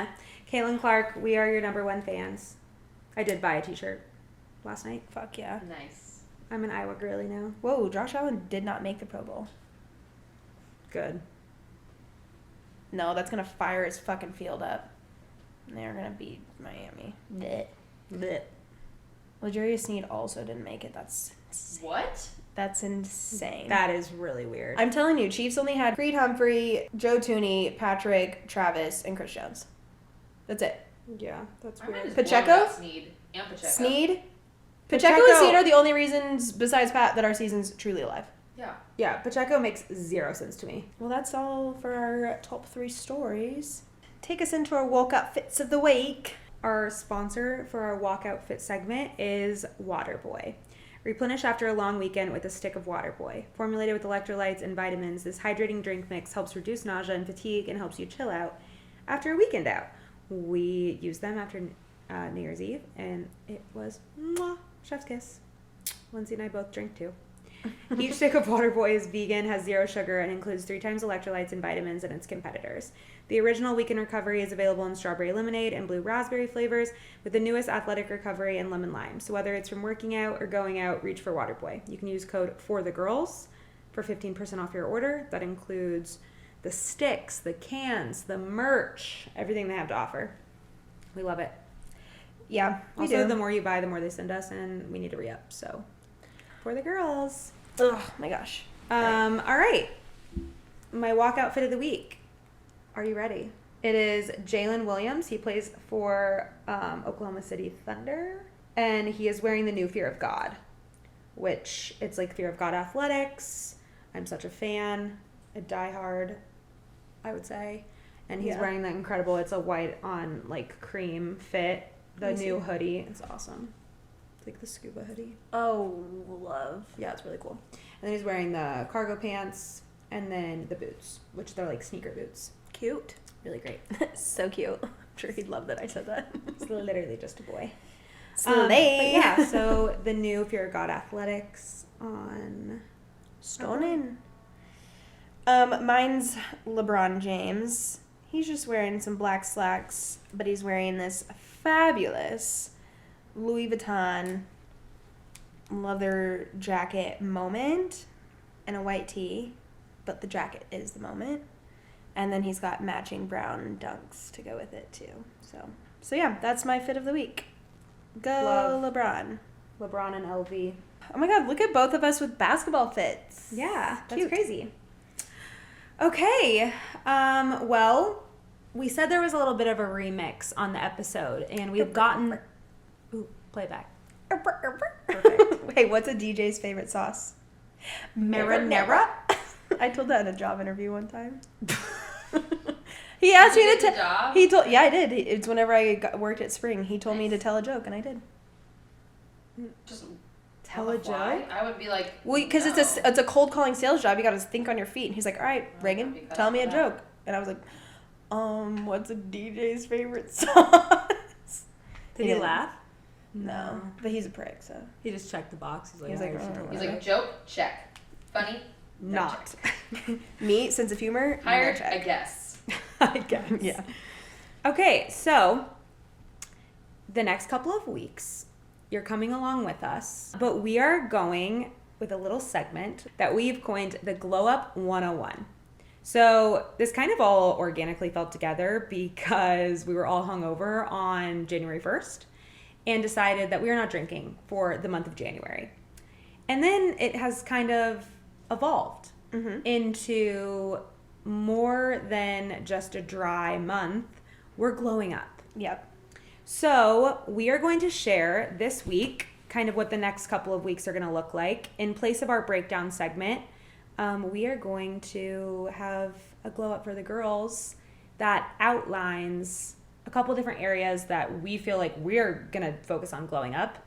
Caitlin Clark, we are your number one fans. I did buy a t-shirt last night. Fuck yeah. Nice. I'm an Iowa girly now. Whoa, Josh Allen did not make the Pro Bowl. Good. No, that's going to fire his fucking field up. They're going to beat Miami. Blech. Blech. L'Jarius Sneed also didn't make it. That's insane. What? That's insane. That is really weird. I'm telling you, Chiefs only had Creed Humphrey, Joe Tooney, Patrick, Travis, and Chris Jones. That's it. Yeah, that's My mind weird. is blown Pacheco? about Sneed and Pacheco. Sneed? Pacheco and Sneed are the only reasons, besides Pat, that our season's truly alive. Yeah. Yeah, Pacheco makes zero sense to me. Well, that's all for our top 3 stories. Take us into our Walkout Fits of the week. Our sponsor for our Walkout Fit segment is Waterboy. Replenish after a long weekend with a stick of Waterboy. Formulated with electrolytes and vitamins, this hydrating drink mix helps reduce nausea and fatigue and helps you chill out after a weekend out. We used them after New Year's Eve, and it was mwah, chef's kiss. Lindsay and I both drink too. Each stick of Water Boy is vegan, has 0 sugar, and includes 3 times electrolytes and vitamins than its competitors. The original Weekend Recovery is available in strawberry lemonade and blue raspberry flavors, with the newest Athletic Recovery in lemon lime. So whether it's from working out or going out, reach for Water Boy. You can use code FORTHEGIRLS for 15% off your order. That includes the sticks, the cans, the merch, everything they have to offer. We love it. Yeah, we Also, do. the more you buy, the more they send us, and we need to re-up. So, for the girls. Oh my gosh. All right. My walkout fit of the week. Are you ready? It is Jalen Williams. He plays for Oklahoma City Thunder, and he is wearing the new Fear of God, which it's like Fear of God athletics. I'm such a fan, a diehard, I would say. And he's wearing that incredible, it's a white on like cream fit, the new hoodie. It's awesome. It's like the scuba hoodie. Oh, love. Yeah, it's really cool. And then he's wearing the cargo pants and then the boots, which they're like sneaker boots. Cute. Really great. So cute. I'm sure he'd love that I said that. It's literally just a boy. Slay. But yeah, so the new Fear of God athletics on Stonen. Mine's LeBron James. He's just wearing some black slacks, but he's wearing this fabulous Louis Vuitton leather jacket moment and a white tee, but the jacket is the moment. And then he's got matching brown dunks to go with it too. So yeah, that's my fit of the week. Go Love. LeBron. LeBron and LV. Oh my god, look at both of us with basketball fits. Yeah, that's Cute. crazy. Okay, well, we said there was a little bit of a remix on the episode, and we've gotten... Ooh, playback. Perfect. Wait, what's a DJ's favorite sauce? Marinara? I told that in a job interview one time. He asked Did me you to get the tell. job? He told. Yeah, I did. It's whenever I worked at Spring. He told me to Nice. tell a joke, and I did. Just Tell on a the fly? joke? I would be like, Well, because no. it's a cold calling sales job. You got to think on your feet. And he's like, "All right, Oh, Raegan, that'd be tell me a customer joke." And I was like, what's a DJ's favorite sauce?" Did he didn't. laugh? No, but he's a prick. So He just checked the box. He's like, He's "Oh, like, you should know He's that." like, joke, check. Funny, Not. me, sense of humor, no hired, check. I guess. I guess. Yeah. Okay, so the next couple of weeks, you're coming along with us, but we are going with a little segment that we've coined the Glow Up 101. So this kind of all organically fell together because we were all hungover on January 1st and decided that we were not drinking for the month of January. And then it has kind of evolved into more than just a dry month. We're glowing up. Yep. So we are going to share this week kind of what the next couple of weeks are going to look like. In place of our breakdown segment, we are going to have a glow up for the girls that outlines a couple different areas that we feel like we're going to focus on glowing up.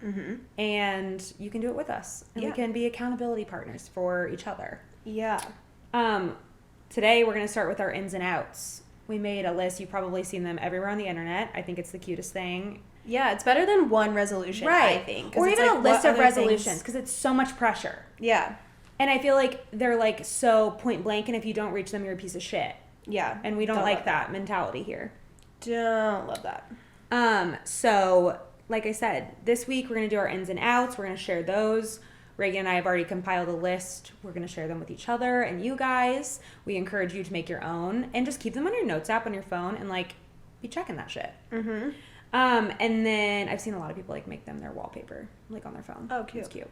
And you can do it with us. And we Yeah. can be accountability partners for each other. Yeah. Today we're going to start with our ins and outs. We made a list. You've probably seen them everywhere on the internet. I think it's the cutest thing. Yeah, it's better than one resolution, I think. 'cause Or it's even like, a list what of other resolutions, things- because it's so much pressure. Yeah. And I feel like they're like so point blank, and if you don't reach them, you're a piece of shit. Yeah. And we don't love like that mentality here. Don't love that. So like I said, this week we're going to do our ins and outs. We're going to share those. Reagan and I have already compiled a list. We're going to share them with each other and you guys. We encourage you to make your own and just keep them on your notes app on your phone and like be checking that shit. And then I've seen a lot of people like make them their wallpaper, like on their phone. Oh, cute. It's cute.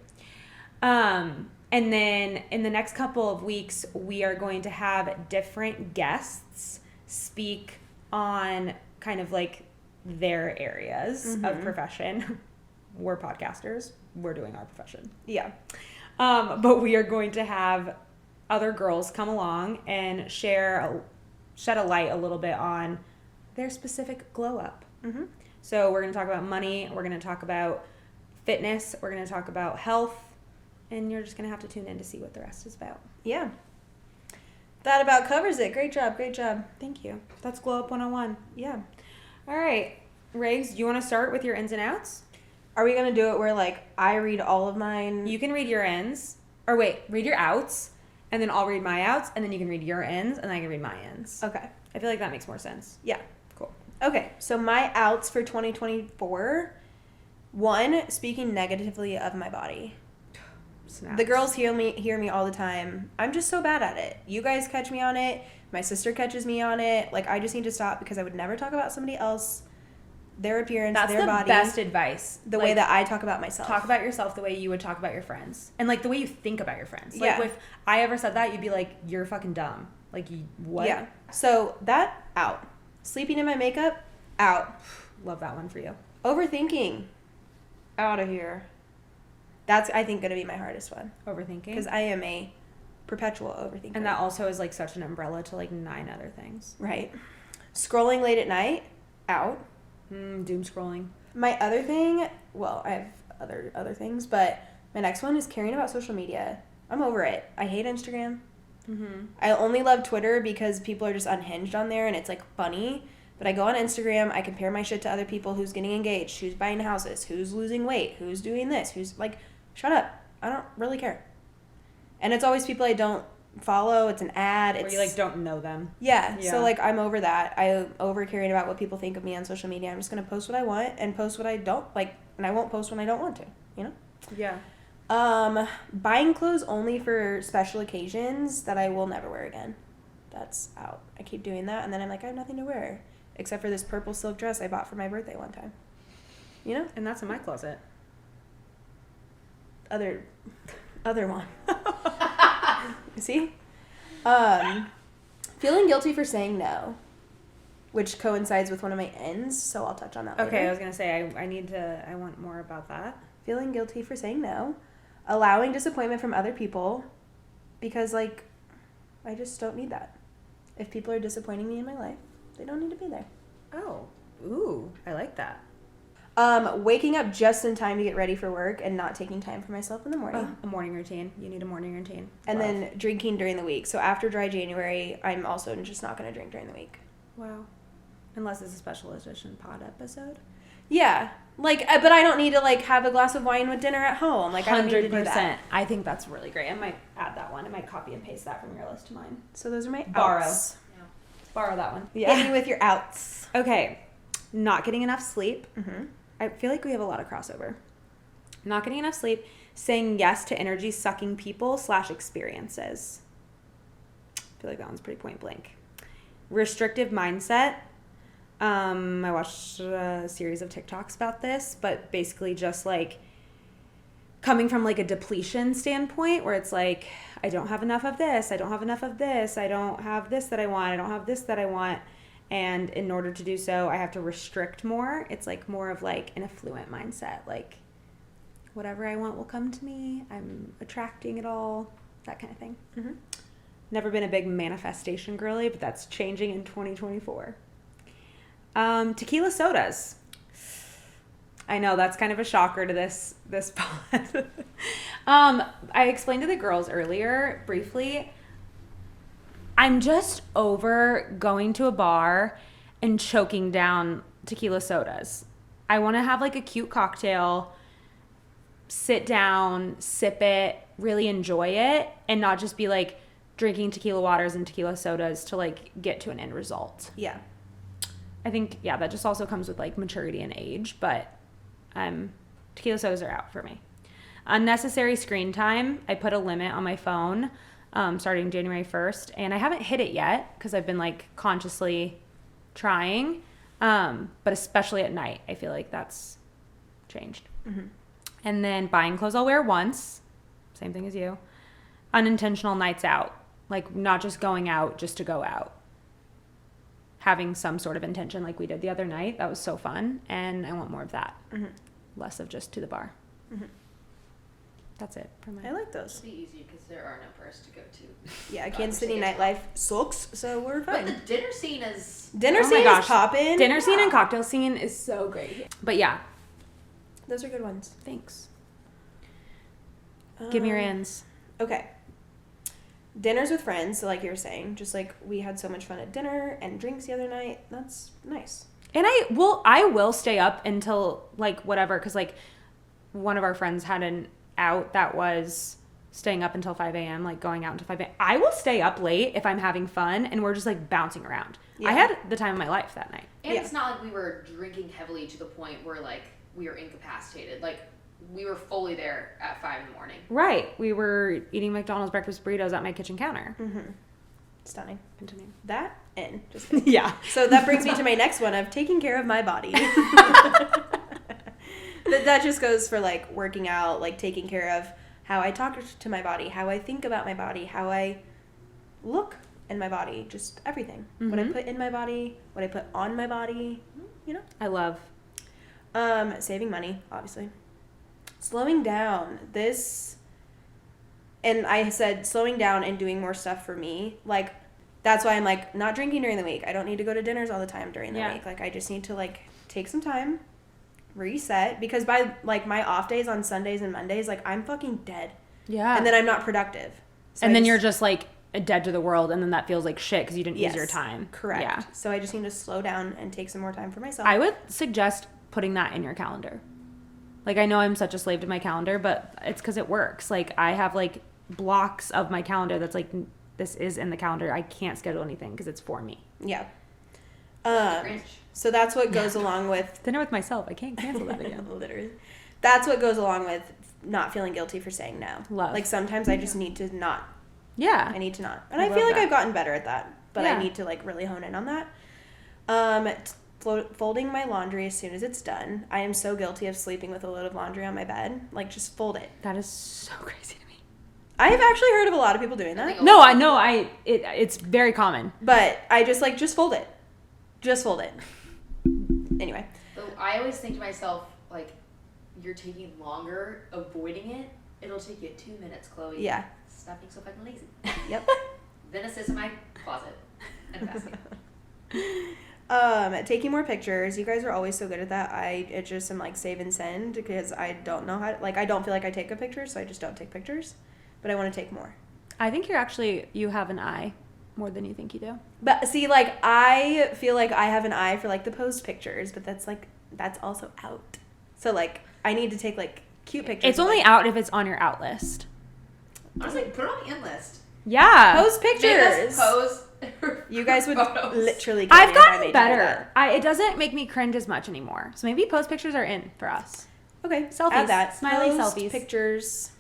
And then in the next couple of weeks, we are going to have different guests speak on kind of like their areas of profession. We're podcasters. We're doing our profession. Yeah. But we are going to have other girls come along and shed a light a little bit on their specific glow up. So we're going to talk about money. We're going to talk about fitness. We're going to talk about health. And you're just going to have to tune in to see what the rest is about. Yeah. That about covers it. Great job. Great job. Thank you. That's Glow Up 101. Yeah. All right. Riggs, do you want to start with your ins and outs? Are we going to do it where, like, I read all of mine? You can read your ins. Or wait, read your outs. And then I'll read my outs. And then you can read your ins. And I can read my ins. Okay. I feel like that makes more sense. Yeah. Cool. Okay. So my outs for 2024. 1, speaking negatively of my body. Snaps. The girls hear me all the time. I'm just so bad at it. You guys catch me on it. My sister catches me on it. Like, I just need to stop because I would never talk about somebody else, their appearance, their body. That's the best advice. The way that I talk about myself. Talk about yourself the way you would talk about your friends. And, like, the way you think about your friends. Like, Yeah. if I ever said that, you'd be like, you're fucking dumb. Like, what? Yeah. So, that, out. Sleeping in my makeup, out. Love that one for you. Overthinking, out of here. That's, I think, going to be my hardest one. Overthinking. Because I am a perpetual overthinker. And that also is, like, such an umbrella to, like, 9 other things. Right. Scrolling late at night, out. Doom scrolling. My other thing, well, I have other things, but my next one is caring about social media. I'm over it. I hate Instagram. Mm-hmm. I only love Twitter because people are just unhinged on there and it's, like, funny. But I go on Instagram, I compare my shit to other people, who's getting engaged, who's buying houses, who's losing weight, who's doing this, who's, like, shut up. I don't really care. And it's always people I don't follow. It's an ad. Or you, like, don't know them. Yeah. Yeah. So, like, I'm over that. I'm over caring about what people think of me on social media. I'm just going to post what I want and post what I don't like. And I won't post when I don't want to, you know? Yeah. Buying clothes only for special occasions that I will never wear again. That's out. I keep doing that. And then I'm like, I have nothing to wear. Except for this purple silk dress I bought for my birthday one time. You know? And that's in my closet. Other one. See? Feeling guilty for saying no, which coincides with one of my ends, so I'll touch on that later. Okay, I was going to say, I want more about that. Feeling guilty for saying no. Allowing disappointment from other people, because, like, I just don't need that. If people are disappointing me in my life, they don't need to be there. Oh. Ooh, I like that. Waking up just in time to get ready for work and not taking time for myself in the morning. A morning routine. You need a morning routine. And Love. then drinking during the week. So after dry January, I'm also just not going to drink during the week. Wow. Unless it's a special edition pod episode. Yeah. Like, but I don't need to, like, have a glass of wine with dinner at home. Like, I don't need to do that. I think that's really great. I might add that one. I might copy and paste that from your list to mine. So those are my Borrow. outs. Yeah. Borrow that one. Hit me with your outs. Okay. Not getting enough sleep. Mm-hmm. I feel like we have a lot of crossover. Not getting enough sleep. Saying yes to energy-sucking people / experiences. I feel like that one's pretty point blank. Restrictive mindset. I watched a series of TikToks about this, but basically just, like, coming from, like, a depletion standpoint where it's like, I don't have enough of this. I don't have enough of this. I don't have this that I want. I don't have this that I want. And in order to do so, I have to restrict more. It's, like, more of, like, an affluent mindset. Like, whatever I want will come to me. I'm attracting it all. That kind of thing. Mm-hmm. Never been a big manifestation girly, but that's changing in 2024. Tequila sodas. I know that's kind of a shocker to this pod. I explained to the girls earlier briefly. I'm just over going to a bar and choking down tequila sodas. I want to have, like, a cute cocktail, sit down, sip it, really enjoy it, and not just be, like, drinking tequila waters and tequila sodas to, like, get to an end result. Yeah. I think, yeah, that just also comes with, like, maturity and age, but tequila sodas are out for me. Unnecessary screen time. I put a limit on my phone starting January 1st, and I haven't hit it yet because I've been, like, consciously trying, but especially at night, I feel like that's changed. Mm-hmm. And then buying clothes I'll wear once, same thing as you. Unintentional nights out, like, not just going out just to go out. Having some sort of intention like we did the other night. That was so fun, and I want more of that. Mm-hmm. Less of just to the bar. Mm-hmm. That's it for my... I like those. It'll be easy because there are no bars to go to. Yeah, Kansas City nightlife sucks, so we're But fine. the dinner scene is... Dinner Oh my scene gosh. is poppin'. Dinner scene and cocktail scene is so great. But yeah, Those are good ones. thanks. Give me your Um, ends. Okay. Dinners with friends, so like you were saying, just like we had so much fun at dinner and drinks the other night. That's nice. And I will stay up until, like, whatever, because, like, one of our friends had an out that was staying up until 5 a.m., like going out until 5 a.m. I will stay up late if I'm having fun and we're just like bouncing around. Yeah. I had the time of my life that night. And it's not like we were drinking heavily to the point where like we were incapacitated. Like we were fully there at 5 a.m. Right. We were eating McDonald's breakfast burritos at my kitchen counter. Mm-hmm. Stunning. Continue. That and just kidding. Yeah. So that brings me to my next one of taking care of my body. That just goes for like working out, like taking care of how I talk to my body, how I think about my body, how I look in my body, just everything. Mm-hmm. What I put in my body, what I put on my body, you know? I love. Saving money, obviously. Slowing down. And I said slowing down and doing more stuff for me. Like, that's why I'm like not drinking during the week. I don't need to go to dinners all the time during the week. Like, I just need to like take some time, reset, because by like my off days on Sundays and Mondays, like I'm fucking dead. Yeah. And then I'm not productive. So and then you're just like dead to the world, and then that feels like shit because you didn't use your time. Correct. Yeah. So I just need to slow down and take some more time for myself. I would suggest putting that in your calendar. Like, I know I'm such a slave to my calendar, but it's because it works. Like, I have like blocks of my calendar that's like, this is in the calendar. I can't schedule anything because it's for me. Yeah. So that's what goes along with dinner with myself. I can't cancel that again. Literally. That's what goes along with not feeling guilty for saying no. Love. Like, sometimes I just need to not. Yeah. I need to not. And I feel like I've gotten better at that. But I need to, like, really hone in on that. Folding my laundry as soon as it's done. I am so guilty of sleeping with a load of laundry on my bed. Like, just fold it. That is so crazy to me. I have actually heard of a lot of people doing that. No, I know. It's very common. But I just, like, just fold it. Just fold it. Anyway. I always think to myself, like, you're taking longer avoiding it. It'll take you 2 minutes, Chloe. Yeah. Stop being so fucking lazy. Yep. Then it sits in my closet and a basket. Taking more pictures. You guys are always so good at that. I just am like save and send because I don't know how to, like, I don't feel like I take good pictures, so I just don't take pictures. But I want to take more. I think you have an eye more than you think you do. But see, like, I feel like I have an eye for like the post pictures, but that's also out. So like, I need to take like cute pictures. It's only out if it's on your out list. Honestly, put it on the in list. Yeah. Post pictures. Pose. You guys would literally. I've gotten better. It doesn't make me cringe as much anymore. So maybe post pictures are in for us. Okay, selfies. Add that. Smiley post selfies. Pictures.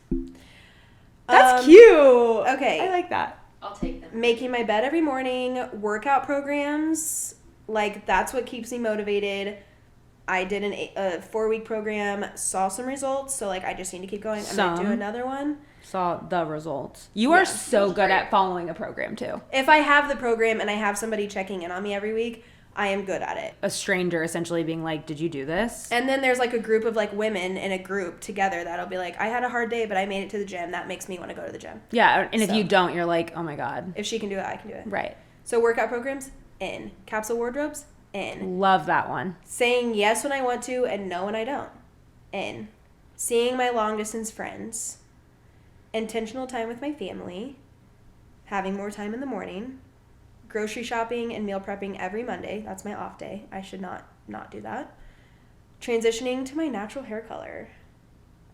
That's cute. Okay, I like that. I'll take them. Making my bed every morning. Workout programs. Like, that's what keeps me motivated. I did a 4-week program. Saw some results. So like, I just need to keep going. I'm gonna do another one. Saw the results. You are so good at following a program too. If I have the program and I have somebody checking in on me every week, I am good at it. A stranger essentially being like, did you do this? And then there's like a group of like women in a group together that'll be like, I had a hard day, but I made it to the gym. That makes me want to go to the gym. Yeah. And if you don't, you're like, oh my God. If she can do it, I can do it. Right. So workout programs, in. Capsule wardrobes, in. Love that one. Saying yes when I want to and no when I don't, in. Seeing my long distance friends. Intentional time with my family, having more time in the morning, grocery shopping and meal prepping every Monday. That's my off day. I should not do that. Transitioning to my natural hair color.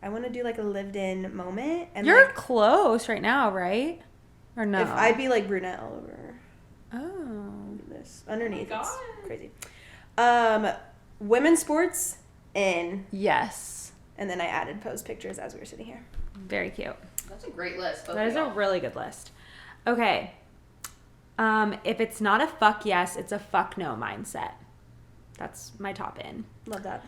I want to do like a lived-in moment. And you're like, close right now, right? Or no? If I'd be like brunette all over. Oh. This underneath. Oh it's crazy. Women's sports, in. Yes. And then I added post pictures as we were sitting here. Very cute. That's a great list. That is a really good list. Okay. If it's not a fuck yes, it's a fuck no mindset. That's my top in. Love that.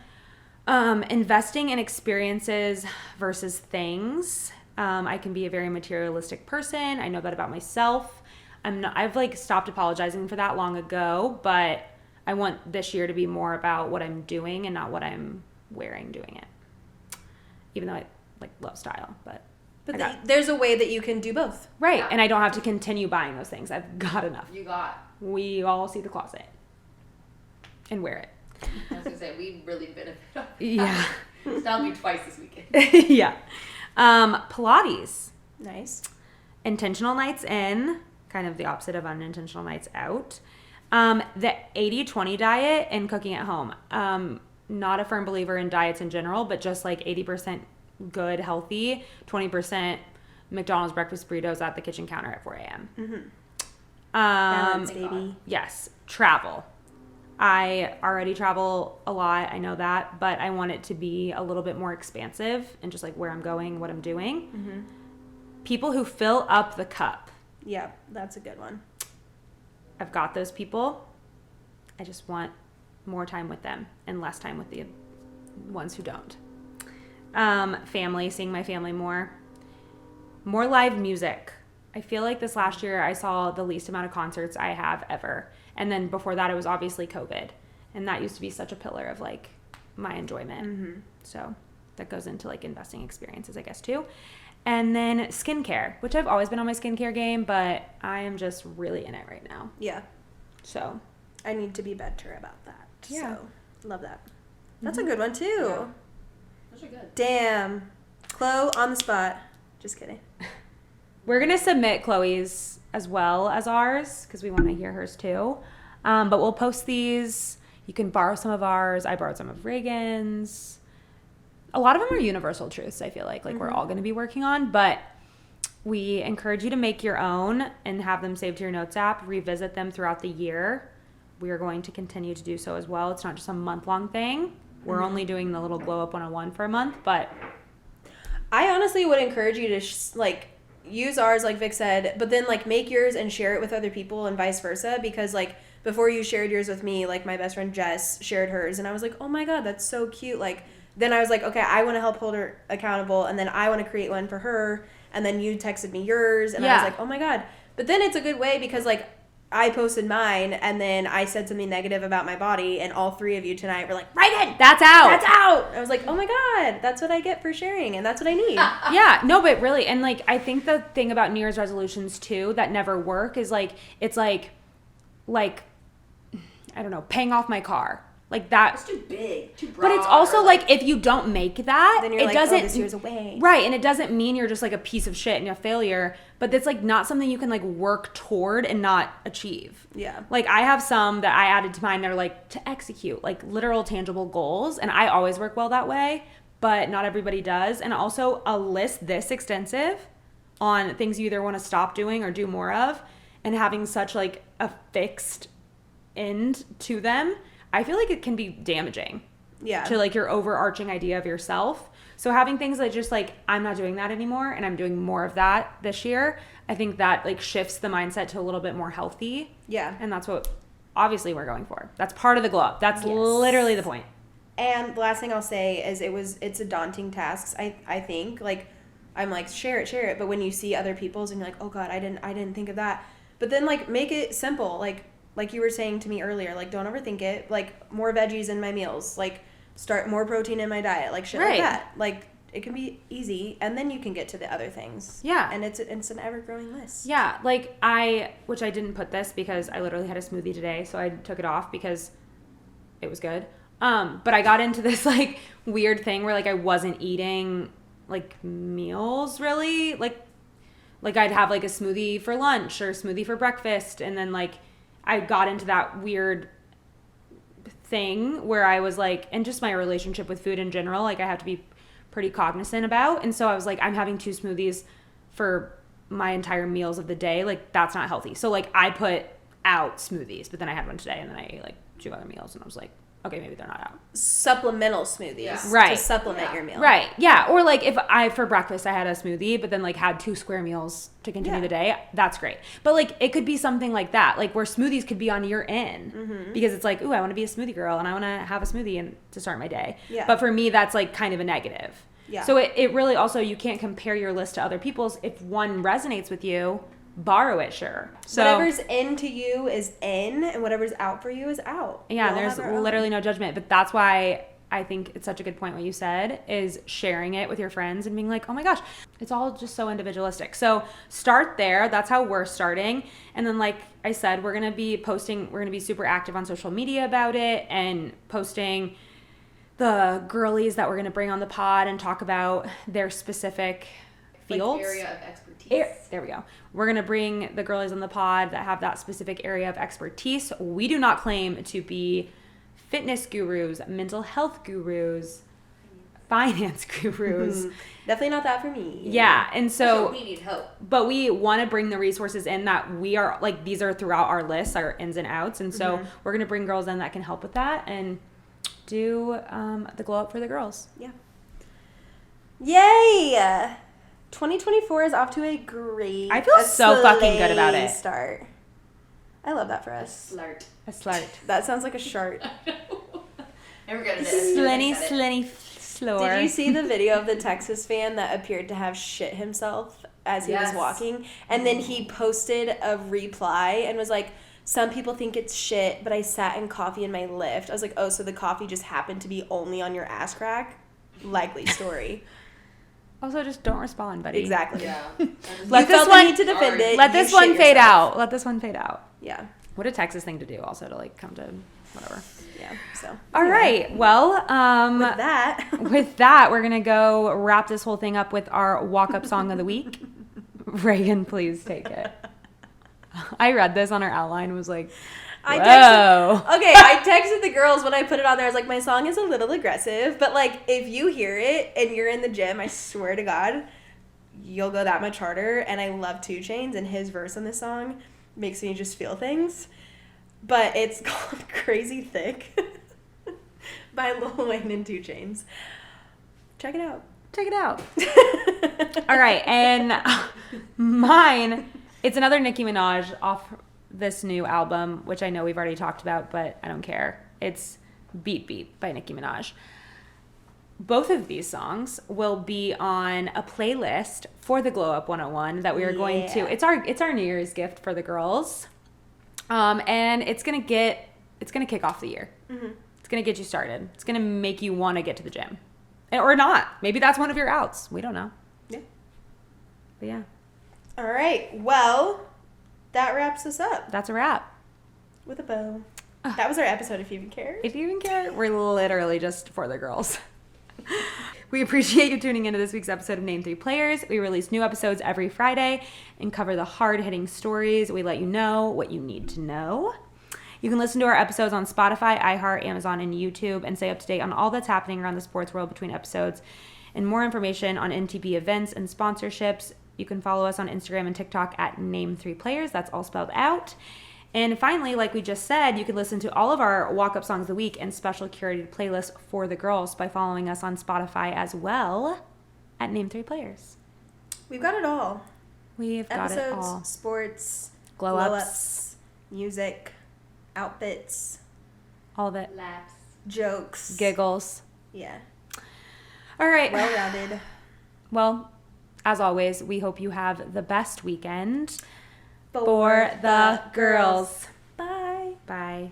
Investing in experiences versus things. I can be a very materialistic person. I know that about myself. I've like stopped apologizing for that long ago, but I want this year to be more about what I'm doing and not what I'm wearing doing it. Even though I like love style, but there's a way that you can do both. Right. Yeah. And I don't have to continue buying those things. I've got enough. You got. We all see the closet and wear it. I was going to say, we really benefit off that. Yeah. Styled me twice this weekend. Yeah. Pilates. Nice. Intentional nights in, kind of the opposite of unintentional nights out. The 80-20 diet and cooking at home. not a firm believer in diets in general, but just like 80% good, healthy, 20% McDonald's breakfast burritos at the kitchen counter at 4 a.m. Mm-hmm. Balance, baby. Yes. Travel. I already travel a lot. I know that, but I want it to be a little bit more expansive and just like where I'm going, what I'm doing. Mm-hmm. People who fill up the cup. Yeah, that's a good one. I've got those people. I just want more time with them and less time with the ones who don't. Family, seeing my family more. More live music. I feel like this last year I saw the least amount of concerts I have ever. And then before that, it was obviously COVID. And that used to be such a pillar of like my enjoyment. Mm-hmm. So that goes into like investing experiences, I guess, too. And then skincare, which I've always been on my skincare game, but I am just really in it right now. Yeah. So I need to be better about that. Yeah. So love that. That's a good one too. Yeah. Those are good. Damn. Chloe on the spot. Just kidding. we're going to submit Chloe's as well as ours because we want to hear hers too. But we'll post these. You can borrow some of ours. I borrowed some of Raegan's. A lot of them are universal truths, I feel like we're all going to be working on. But we encourage you to make your own and have them saved to your notes app. Revisit them throughout the year. We are going to continue to do so as well. It's not just a month-long thing. We're only doing the little glow up 101 for a month, but I honestly would encourage you to use ours like Vic said, but then make yours and share it with other people and vice versa, because before you shared yours with me, my best friend Jess shared hers and I was like, oh my god, that's so cute. Then I was like, okay, I want to help hold her accountable, and then I want to create one for her, and then you texted me yours and I was like, oh my god. But then it's a good way because I posted mine and then I said something negative about my body and all three of you tonight were like, Raegan, that's out. That's out. I was like, oh my god, that's what I get for sharing and that's what I need. Yeah, no, but really, and I think the thing about New Year's resolutions too that never work is it's like I don't know, paying off my car. That. It's too big, too broad. But it's also if you don't make that, then you're it doesn't. Oh, this year's away. Right, and it doesn't mean you're just a piece of shit and a failure. But it's not something you can work toward and not achieve. Yeah. I have some that I added to mine that are to execute, literal tangible goals, and I always work well that way. But not everybody does. And also a list this extensive on things you either want to stop doing or do more of, and having such a fixed end to them. I feel it can be damaging to your overarching idea of yourself. So having things that just I'm not doing that anymore and I'm doing more of that this year, I think that shifts the mindset to a little bit more healthy. Yeah. And that's what obviously we're going for. That's part of the glow up. That's literally the point. And the last thing I'll say is it's a daunting task. I think I'm share it. But when you see other people's and you're oh god, I didn't think of that. But then make it simple. Like you were saying to me earlier, don't overthink it. More veggies in my meals. Start more protein in my diet. Shit like that. It can be easy, and then you can get to the other things. Yeah. And it's an ever-growing list. Yeah. Which I didn't put this because I literally had a smoothie today, so I took it off because it was good. But I got into this, weird thing where, I wasn't eating, meals, really. I'd have, a smoothie for lunch or a smoothie for breakfast, and then, I got into that weird thing where I was and just my relationship with food in general, I have to be pretty cognizant about. And so I was I'm having 2 smoothies for my entire meals of the day. That's not healthy. So I put out smoothies, but then I had one today and then I ate 2 other meals and I was okay, maybe they're not out. Supplemental smoothies. Right. To supplement your meal. Right. Yeah. Or if for breakfast I had a smoothie, but then had 2 square meals to continue the day, that's great. But it could be something like that, where smoothies could be on your end because it's ooh, I want to be a smoothie girl and I want to have a smoothie to start my day. Yeah. But for me, that's kind of a negative. Yeah. So it really also, you can't compare your list to other people's. If one resonates with you, borrow it, sure. So whatever's in to you is in, and whatever's out for you is out. Yeah, there's literally no judgment. But that's why I think it's such a good point what you said, is sharing it with your friends and being oh my gosh, it's all just so individualistic. So start there. That's how we're starting. And then like I said, we're going to be super active on social media about it and posting the girlies that we're going to bring on the pod and talk about their specific fields. Area of expertise. There we go. We're going to bring the girlies on the pod that have that specific area of expertise. We do not claim to be fitness gurus, mental health gurus, finance gurus. Definitely not that for me. Yeah, and so we need help. but we want to bring the resources in that we are like, these are throughout our list, our ins and outs, and so we're going to bring girls in that can help with that and do the glow up for the girls. Yeah. Yay! 2024 is off to a great, I feel so fucking good about it. Start. I love that for us. Slart. A slut. That sounds like a shart. I regretted it. Slinny, slinny, slower. Did you see the video of the Texas fan that appeared to have shit himself as he was Yes. walking? And then he posted a reply and was like, some people think it's shit, but I sat in coffee in my Lyft. I was like, oh, so the coffee just happened to be only on your ass crack? Likely story. Also, just don't respond, buddy. Exactly. Yeah. Let You this felt one- the need to defend it. Let You this one shit fade yourself. out. Let this one fade out. Yeah. What a Texas thing to do, also, to like come to whatever. Yeah. So. All right. Well, With that. with that, we're gonna go wrap this whole thing up with our walk-up song of the week. Reagan, please take it. I read this on our outline and was like, I whoa. texted the girls when I put it on there. I was like, my song is a little aggressive, but like if you hear it and you're in the gym, I swear to God, you'll go that much harder. And I love 2 Chainz, and his verse on this song makes me just feel things. But it's called Crazy Thick by Lil Wayne and 2 Chainz. Check it out. Check it out. All right, and mine, it's another Nicki Minaj off this new album, which I know we've already talked about, but I don't care. It's Beat Beat by Nicki Minaj. Both of these songs will be on a playlist for the Glow Up 101 that we are going to. It's our New Year's gift for the girls, and it's gonna kick off the year. Mm-hmm. It's gonna get you started. It's gonna make you want to get to the gym, or not. Maybe that's one of your outs. We don't know. Yeah. But yeah, All right. Well, that wraps us up that's a wrap. with a bow. That was our episode, if you even care. If you even care, we're literally just for the girls. We appreciate you tuning into this week's episode of Name 3 Players. We release new episodes every Friday and cover the hard-hitting stories. We let you know what you need to know. You can listen to our episodes on Spotify, iHeart, Amazon, and YouTube and stay up to date on all that's happening around the sports world between episodes. And more information on NTP events and sponsorships, you can follow us on Instagram and TikTok at Name3Players. That's all spelled out. And finally, like we just said, you can listen to all of our walk-up songs of the week and special curated playlists for the girls by following us on Spotify as well at Name 3 Players. We've got it all. We've got Episodes, it all. sports, Glow-ups. music, outfits, All of it. Laps. jokes. Giggles. Yeah. All right. Well-rounded. Well, as always, we hope you have the best weekend for the girls. Bye. Bye.